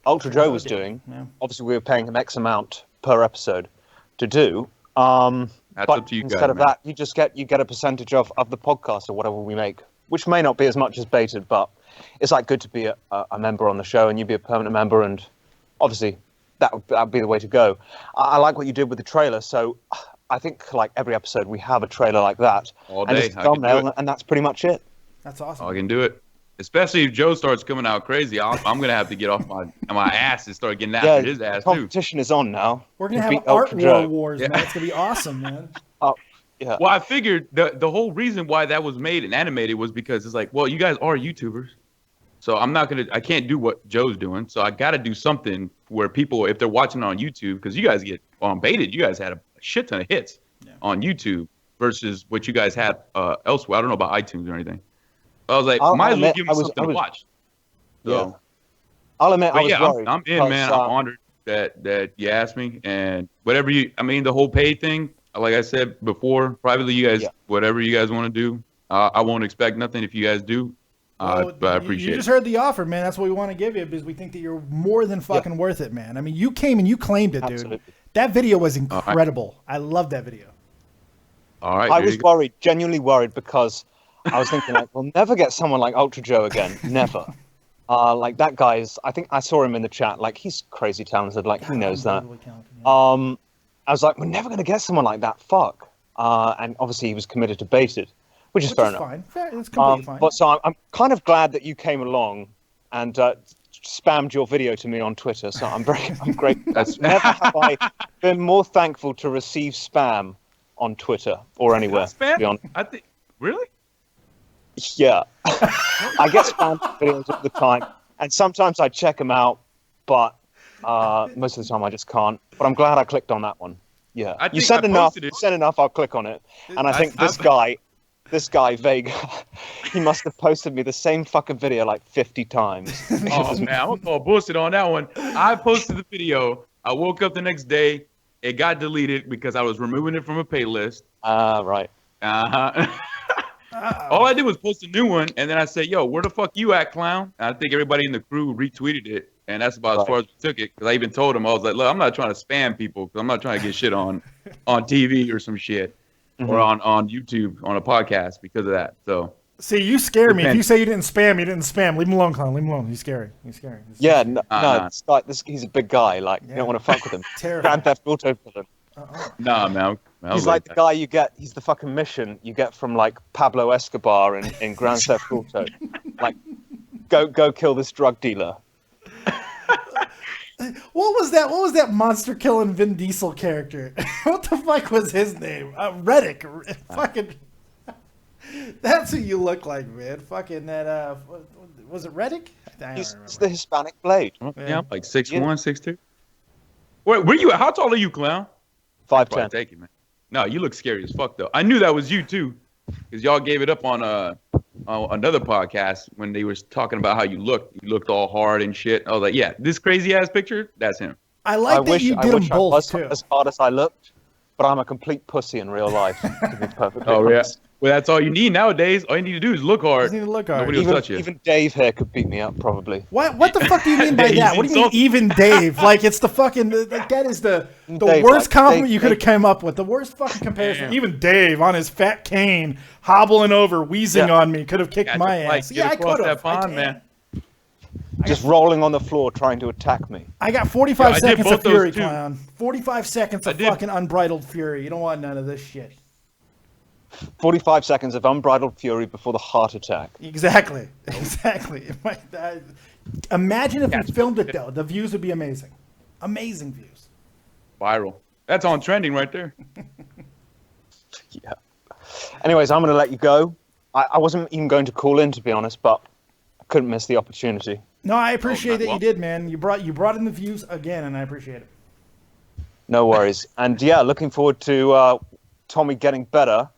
Ultra Joe was doing. Yeah. Obviously, we were paying him X amount per episode to do. That's but up to you instead guys, of man. that, you get a percentage of the podcast or whatever we make, which may not be as much as Baited, but it's like good to be a member on the show, and you'd be a permanent member, and obviously that would be the way to go. I like what you did with the trailer, so I think like every episode we have a trailer like that, All and day. just a I can do thumbnail, it. and that's pretty much it. That's awesome. I can do it. Especially if Joe starts coming out crazy, I'm gonna have to get off my ass and start getting after his ass the too. competition is on now. We're gonna To have beat art Ultra Joe. wars, man. It's gonna be awesome, man. Yeah. Well, I figured the whole reason why that was made and animated was because it's like, well, you guys are YouTubers, so I can't do what Joe's doing, so I got to do something where people, if they're watching on YouTube, because you guys get on Baited, you guys had a shit ton of hits on YouTube versus what you guys had elsewhere. I don't know about iTunes or anything. I was like, might as well give me something to watch. So, I'll admit, I was yeah, worried. I'm in, because, man. I'm honored that you asked me, and whatever the whole paid thing. Like I said before, privately, you guys, whatever you guys want to do, I won't expect nothing if you guys do. But I appreciate You it. just heard the offer, man. That's what we want to give you because we think that you're more than fucking worth it, man. I mean, you came and you claimed it, dude. That video was incredible. I love that video. All right. I was worried, genuinely worried, because I was thinking, like, we'll never get someone like Ultra Joe again. Never. Like, that guy is, I think I saw him in the chat. Like, he's crazy talented. Like, he knows that. I was like, we're never going to get someone like that. Fuck. And obviously, he was committed to Baited, which is fair enough. Fine. It's completely fine. But so I'm kind of glad that you came along and spammed your video to me on Twitter. So I'm grateful. Never have I been more thankful to receive spam on Twitter or anywhere. Spam? To be honest. I think really. Yeah, I get spam videos all the time, and sometimes I check them out, but most of the time I just can't. But I'm glad I clicked on that one. Yeah, I you think send I enough. posted it. You send enough, I'll click on it. And I think this guy Vega, he must have posted me the same fucking video like 50 times. Oh man, I'm gonna call bullshit on that one. I posted the video. I woke up the next day. It got deleted because I was removing it from a playlist. Right. All I did was post a new one, and then I said, "Yo, where the fuck you at, clown?" And I think everybody in the crew retweeted it, and that's about as far as we took it. Because I even told him, I was like, "Look, I'm not trying to spam people. Because I'm not trying to get shit on TV or some shit, or on YouTube on a podcast because of that." So. See, you scare me. If you say you didn't spam, you didn't spam. Leave him alone, clown. Leave him alone. He's scary. Yeah, no, it's like this. He's a big guy. Like you don't want to fuck with him. Grand Theft Auto villain. Nah, man. He's like the guy you get. He's the fucking mission you get from like Pablo Escobar in Grand Theft Auto. Like, go kill this drug dealer. What was that? What was that monster killing Vin Diesel character? What the fuck was his name? Reddick. Fucking. That's who you look like, man. Fucking that. Was it Reddick? He's the Hispanic Blade. Yeah, I'm like 6'1", 6'2". Where you at? How tall are you, clown? 5'10". Take it, man. No, you look scary as fuck though. I knew that was you too, because y'all gave it up on another podcast when they were talking about how you looked. You looked all hard and shit. I was like, yeah, this crazy ass picture, that's him. I like that you did them both too. As hard as I looked, but I'm a complete pussy in real life. To be perfectly Oh yeah. honest. Well, that's all you need nowadays. All you need to do is look hard. Just need to look hard. Nobody will touch you. Even Dave here could beat me up, probably. What the fuck do you mean by that? What do you mean even Dave? Like, it's the fucking, like, that is the Dave, worst like, compliment Dave, you could have come up with. The worst fucking comparison. Damn. Even Dave on his fat cane, hobbling over, wheezing on me, could have kicked my ass. Yeah, I could have. That pond, man. Just rolling on the floor trying to attack me. I got 45 seconds of fury, those two. clown. 45 seconds of fucking unbridled fury. You don't want none of this shit. 45 seconds of unbridled fury before the heart attack. Exactly. Exactly. Imagine if we filmed it, though. The views would be amazing. Amazing views. Viral. That's on trending right there. Yeah. Anyways, I'm going to let you go. I wasn't even going to call in, to be honest, but I couldn't miss the opportunity. No, I appreciate that you did, man. You brought in the views again, and I appreciate it. No worries. And yeah, looking forward to Tommy getting better.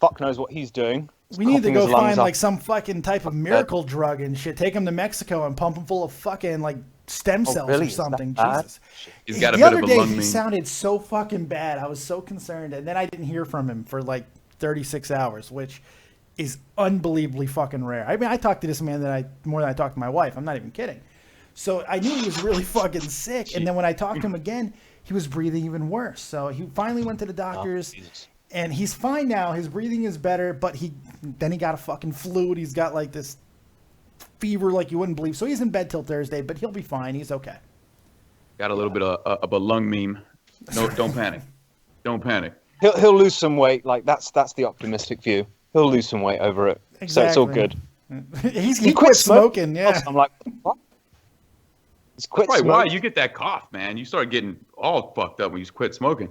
Fuck knows what he's doing. We need to go find like some fucking type of miracle drug and shit. Take him to Mexico and pump him full of fucking like stem cells or something. Jesus. He's got a the bit other of a day lung he meme. sounded so fucking bad. I was so concerned, and then I didn't hear from him for like 36 hours, which is unbelievably fucking rare. I mean, I talked to this man more than I talked to my wife. I'm not even kidding. So I knew he was really fucking sick, and then when I talked to him again, he was breathing even worse. So he finally went to the doctors. And he's fine now. His breathing is better, but then he got a fucking flu. And he's got like this fever like you wouldn't believe. So he's in bed till Thursday, but he'll be fine. He's okay. Got a little bit of a lung meme. No, don't panic. Don't panic. He'll lose some weight. Like that's the optimistic view. He'll lose some weight over it. Exactly. So it's all good. he quit smoking. Yeah. I'm like, what? He's quit Right, smoking. why you get that cough, man? You start getting all fucked up when you quit smoking.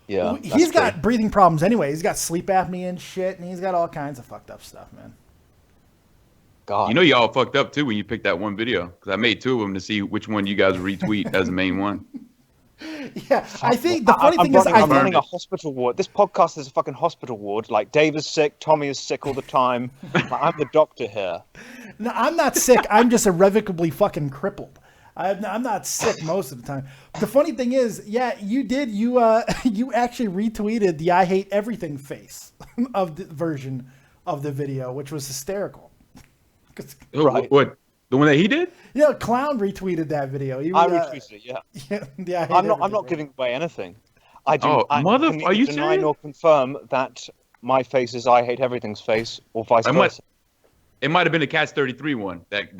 Yeah, Well, he's got breathing problems anyway. He's got sleep apnea and shit, and he's got all kinds of fucked up stuff, man. God. You know you all fucked up too when you picked that one video because I made two of them to see which one you guys retweet as the main one. Yeah, I think the funny thing is I'm running a hospital ward. This podcast is a fucking hospital ward. Like Dave is sick, Tommy is sick all the time. Like, I'm the doctor here. No, I'm not sick. I'm just irrevocably fucking crippled. I'm not sick most of the time. The funny thing is, yeah, you did. You actually retweeted the "I hate everything" face of the version of the video, which was hysterical. Right. What? The one that he did? Yeah, Clown retweeted that video. I retweeted it. Yeah. I'm not giving away anything. I do. I can are you neither deny serious? nor confirm that my face is "I hate everything's" face, or vice versa. It might have been a Catch 33 one that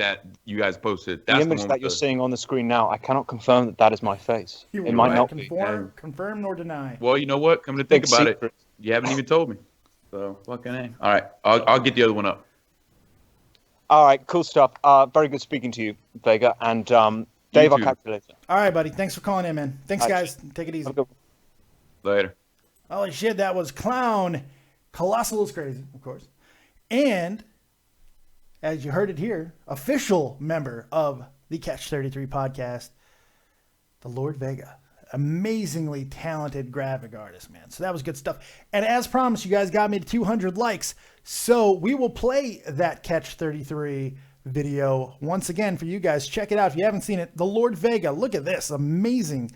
you guys posted. The That's image one that with you're the- seeing on the screen now, I cannot confirm that is my face. You It might not be. confirm nor deny. Well, you know what? Come to Big think about secret. it, you haven't even told me. So fucking A. All right, I'll get the other one up. All right, cool stuff. Very good speaking to you, Vega. And Dave, I'll too. catch you later. All right, buddy. Thanks for calling in, man. Thanks, All right. guys. Take it easy. Later. Holy shit, that was Clown. KolossalisCrazy, of course. And, as you heard it here, official member of the Catch 33 podcast, the Lord Vega. Amazingly talented graphic artist, man. So that was good stuff. And as promised, you guys got me to 200 likes. So we will play that Catch 33 video once again for you guys. Check it out if you haven't seen it. The Lord Vega. Look at this. Amazing.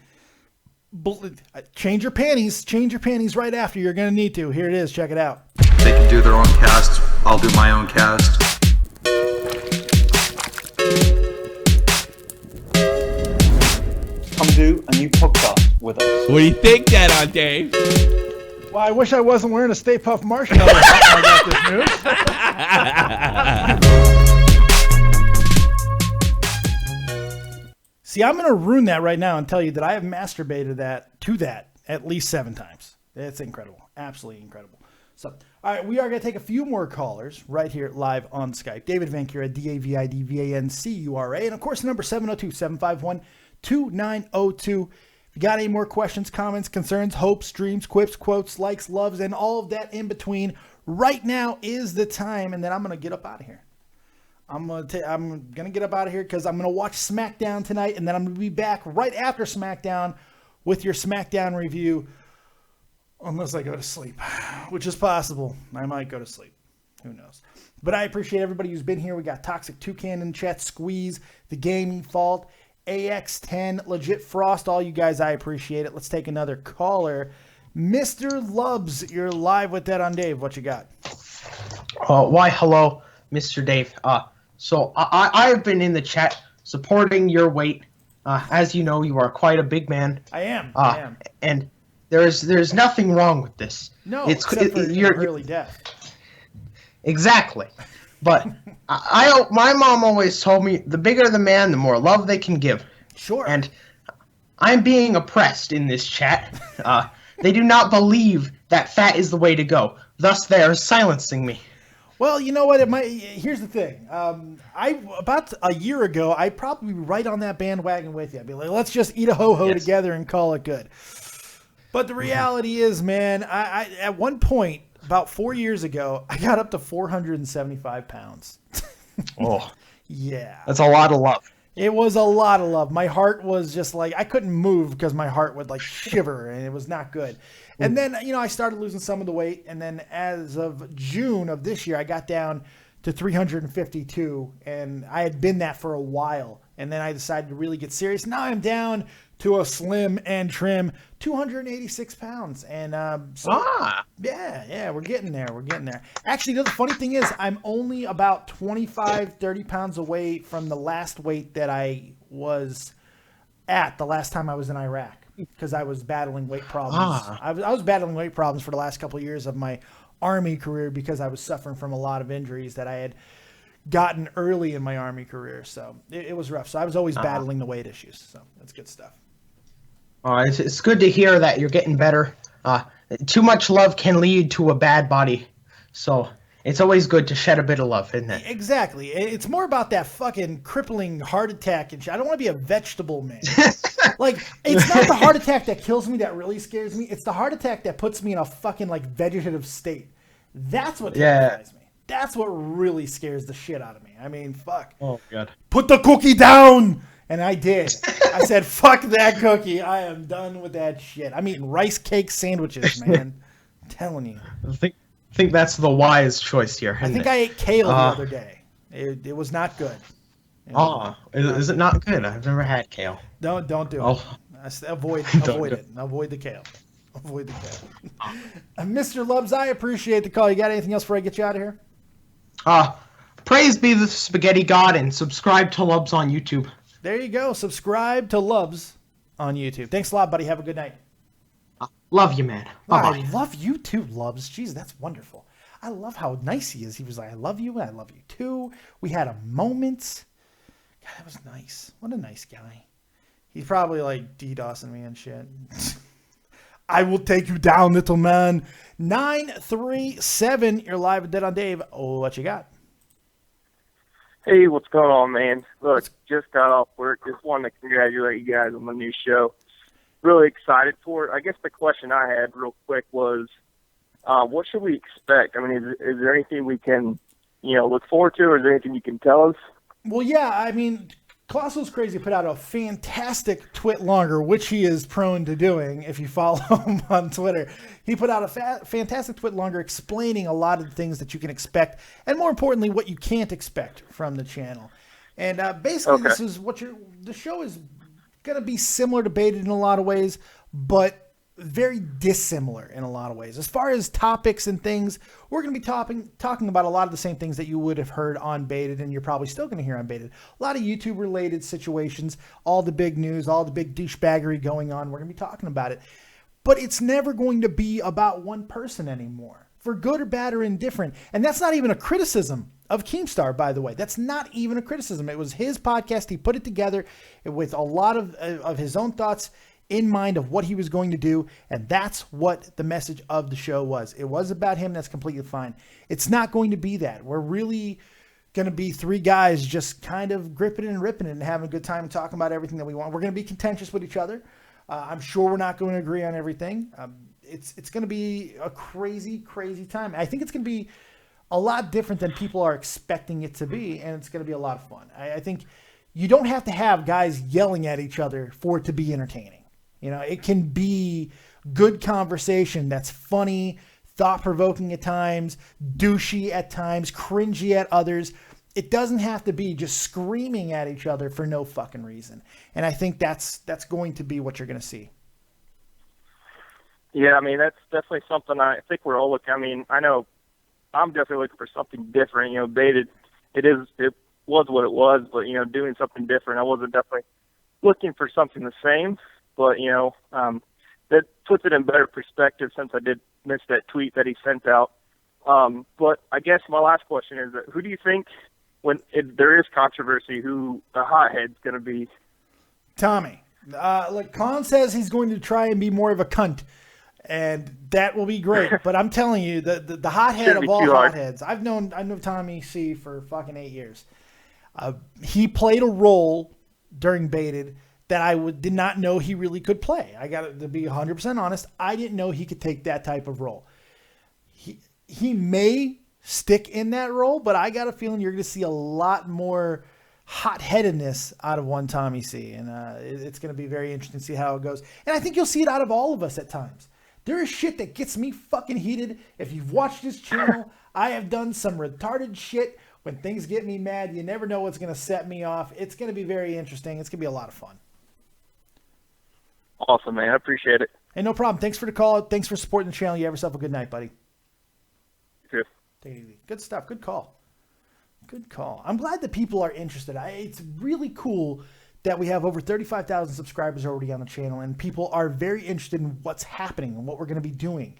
Change your panties. Change your panties right after. You're going to need to. Here it is. Check it out. They can do their own cast. I'll do my own cast. Come do a new podcast with us. What do you think that on, Dave? Well, I wish I wasn't wearing a Stay Puft Marshmallow. I got this news. See, I'm going to ruin that right now and tell you that I have masturbated to that at least 7 times. It's incredible. Absolutely incredible. So, all right, we are going to take a few more callers right here live on Skype. David Vancura, DavidVancura, and of course, the number 702-751-2902. If you got any more questions, comments, concerns, hopes, dreams, quips, quotes, likes, loves, and all of that in between, right now is the time, and then I'm going to get up out of here. I'm gonna get up out of here because I'm gonna watch SmackDown tonight, and then I'm gonna be back right after SmackDown with your SmackDown review, unless I go to sleep, which is possible. I might go to sleep. Who knows? But I appreciate everybody who's been here. We got Toxic Toucan in chat, Squeeze, The Gaming Fault, AX10, Legit Frost, all you guys. I appreciate it. Let's take another caller. Mr. Lubs, you're live with Dead on Dave. What you got? Why, hello, Mr. Dave. So I've been in the chat supporting your weight. As you know, you are quite a big man. I am. And there's nothing wrong with this. No, except for you're really deaf. Exactly. But my mom always told me the bigger the man, the more love they can give. Sure. And I'm being oppressed in this chat. They do not believe that fat is the way to go. Thus, they are silencing me. Well, you know what? Here's the thing. About a year ago, I'd probably be right on that bandwagon with you. I'd be like, let's just eat a ho-ho together and call it good. But the reality is, man, I at one point, about 4 years ago, I got up to 475 pounds. Oh. Yeah. That's a lot of love. It was a lot of love. My heart was just like, I couldn't move because my heart would like shiver and it was not good. And then, I started losing some of the weight. And then as of June of this year, I got down to 352. And I had been that for a while. And then I decided to really get serious. Now I'm down to a slim and trim 286 pounds. And yeah, we're getting there. We're getting there. Actually, the funny thing is I'm only about 25, 30 pounds away from the last weight that I was at the last time I was in Iraq because I was battling weight problems. I was battling weight problems for the last couple of years of my Army career because I was suffering from a lot of injuries that I had gotten early in my Army career. So it was rough. So I was always battling the weight issues. So that's good stuff. It's good to hear that you're getting better. Too much love can lead to a bad body. So it's always good to shed a bit of love, isn't it? Exactly. It's more about that fucking crippling heart attack and shit. I don't want to be a vegetable man. Like, it's not the heart attack that kills me that really scares me. It's the heart attack that puts me in a fucking, like, vegetative state. That's what terrifies me. That's what really scares the shit out of me. I mean, fuck. Oh, God. Put the cookie down! And I did. I said, fuck that cookie. I am done with that shit. I'm eating rice cake sandwiches, man. I'm telling you. I think that's the wise choice here. I think I ate kale the other day. It was not good. Is it not good? I've never had kale. Don't do it. Avoid it. Avoid the kale. Avoid the kale. Mr. Lubs, I appreciate the call. You got anything else before I get you out of here? Praise be the spaghetti god and subscribe to Lubs on YouTube. There you go. Subscribe to Lubs on YouTube. Thanks a lot, buddy. Have a good night. Love you, man. Bye-bye. I love you too, Lubs. Jeez, that's wonderful. I love how nice he is. He was like, I love you. I love you too. We had a moment. God, that was nice. What a nice guy. He's probably like DDoSing me and shit. I will take you down, little man. 937. You're live with Dead on Dave. Oh, what you got? Hey, what's going on, man? Look, just got off work. Just wanted to congratulate you guys on the new show. Really excited for it. I guess the question I had real quick was, what should we expect? I mean, is there anything we can, look forward to, or is there anything you can tell us? Well, yeah, I mean, ColossalisCrazy put out a fantastic twit longer, which he is prone to doing if you follow him on Twitter. He put out a fantastic twit longer explaining a lot of the things that you can expect, and more importantly, what you can't expect from the channel. And basically, This is what the show is going to be similar to Baited in a lot of ways, but very dissimilar in a lot of ways. As far as topics and things, we're going to be talking about a lot of the same things that you would have heard on Baited, and you're probably still going to hear on Baited. A lot of YouTube-related situations, all the big news, all the big douchebaggery going on. We're going to be talking about it. But it's never going to be about one person anymore, for good or bad or indifferent. And that's not even a criticism of Keemstar, by the way. That's not even a criticism. It was his podcast. He put it together with a lot of his own thoughts in mind of what he was going to do, and that's what the message of the show was. It was about him. That's completely fine. It's not going to be that. We're really going to be three guys just kind of gripping it and ripping it and having a good time and talking about everything that we want. We're going to be contentious with each other. I'm sure we're not going to agree on everything. It's going to be a crazy, crazy time. I think it's going to be a lot different than people are expecting it to be, and it's going to be a lot of fun. I think you don't have to have guys yelling at each other for it to be entertaining. It can be good conversation that's funny, thought-provoking at times, douchey at times, cringy at others. It doesn't have to be just screaming at each other for no fucking reason. And I think that's going to be what you're going to see. Yeah, I mean, that's definitely something I think we're all looking. I mean, I know I'm definitely looking for something different. You know, Baited, it was what it was, but, you know, doing something different. I wasn't definitely looking for something the same, but, you know, that puts it in better perspective since I did miss that tweet that he sent out. But I guess my last question is, who do you think, when there is controversy, who the hothead's going to be? Tommy. Look, Colin says he's going to try and be more of a cunt, and that will be great. But I'm telling you, the hothead of all hotheads, I've known Tommy C for fucking 8 years. He played a role during Baited that I did not know he really could play. I got to be 100% honest. I didn't know he could take that type of role. He may stick in that role, but I got a feeling you're going to see a lot more hot-headedness out of one Tommy C, and it's going to be very interesting to see how it goes. And I think you'll see it out of all of us at times. There is shit that gets me fucking heated. If you've watched this channel, I have done some retarded shit. When things get me mad, you never know what's going to set me off. It's going to be very interesting. It's going to be a lot of fun. Awesome, man. I appreciate it. Hey, no problem. Thanks for the call. Thanks for supporting the channel. You have yourself a good night, buddy. Good. Take it easy. Good stuff. Good call. Good call. I'm glad that people are interested. It's really cool that we have over 35,000 subscribers already on the channel, and people are very interested in what's happening and what we're going to be doing.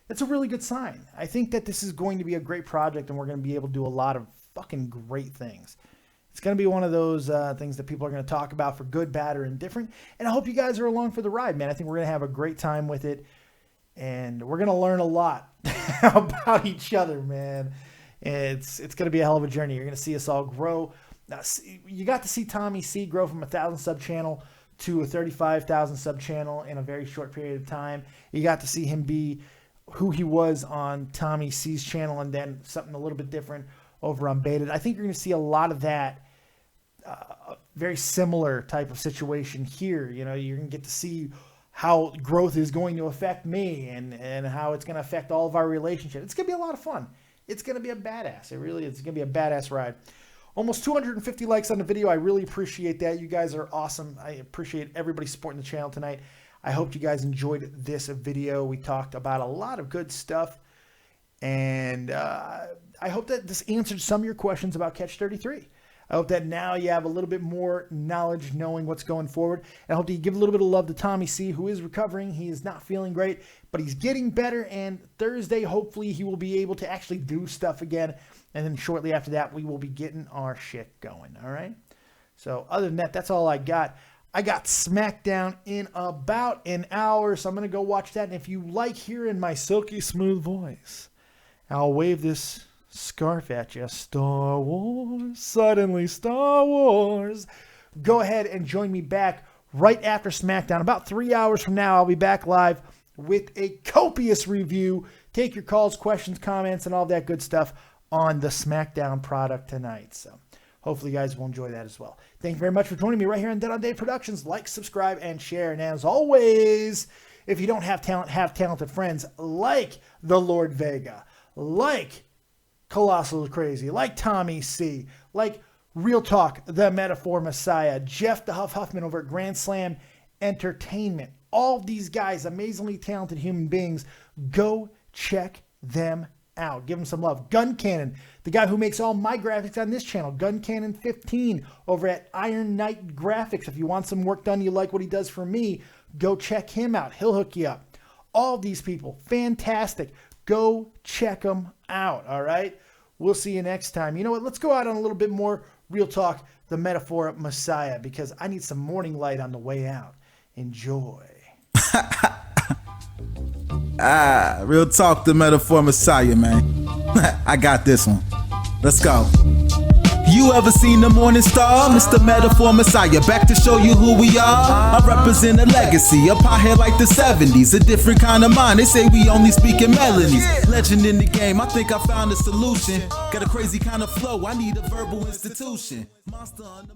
That's a really good sign. I think that this is going to be a great project, and we're going to be able to do a lot of fucking great things. It's going to be one of those things that people are going to talk about for good, bad, or indifferent. And I hope you guys are along for the ride, man. I think we're going to have a great time with it, and we're going to learn a lot about each other, man. It's going to be a hell of a journey. You're going to see us all grow. Now, you got to see Tommy C grow from a 1,000 sub channel to a 35,000 sub channel in a very short period of time. You got to see him be who he was on Tommy C's channel, and then something a little bit different over on Baited. I think you're going to see a lot of that very similar type of situation here. You know, you're going to get to see how growth is going to affect me and how it's going to affect all of our relationships. It's going to be a lot of fun. It's going to be a badass. It really is. It's going to be a badass ride. Almost 250 likes on the video. I really appreciate that. You guys are awesome. I appreciate everybody supporting the channel tonight. I hope you guys enjoyed this video. We talked about a lot of good stuff. And I hope that this answered some of your questions about Catch 33. I hope that now you have a little bit more knowledge knowing what's going forward. And I hope that you give a little bit of love to Tommy C, who is recovering. He is not feeling great, but he's getting better. And Thursday, hopefully, he will be able to actually do stuff again. And then shortly after that, we will be getting our shit going. All right? So other than that, that's all I got. I got SmackDown in about an hour, so I'm going to go watch that. And if you like hearing my silky smooth voice, I'll wave this scarf at you. Star Wars, suddenly Star Wars. Go ahead and join me back right after SmackDown. About 3 hours from now, I'll be back live with a copious review. Take your calls, questions, comments, and all that good stuff on the SmackDown product tonight. So hopefully you guys will enjoy that as well. Thank you very much for joining me right here on Dead on Day Productions. Like, subscribe, and share. And as always, if you don't have talent, have talented friends like the Lord Vega, like KolossalisCrazy, like Tommy C, like Real Talk, the Metaphor Messiah, Jeff the Huff Huffman over at Grand Slam Entertainment. All these guys, amazingly talented human beings. Go check them out. Give them some love. Guncannon, the guy who makes all my graphics on this channel. Guncannon 15 over at Iron Knight Graphics. If you want some work done, you like what he does for me, go check him out. He'll hook you up. All these people, fantastic. Go check them out, all right? We'll see you next time. You know what? Let's go out on a little bit more Real Talk, the Metaphor Messiah, because I need some morning light on the way out. Enjoy. Real Talk, the Metaphor Messiah, man. I got this one. Let's go. You ever seen the morning star? Mr. Metaphor Messiah, back to show you who we are. I represent a legacy, a pothead like the 70s, a different kind of mind. They say we only speak in melodies. Legend in the game, I think I found a solution. Got a crazy kind of flow, I need a verbal institution. Monster on the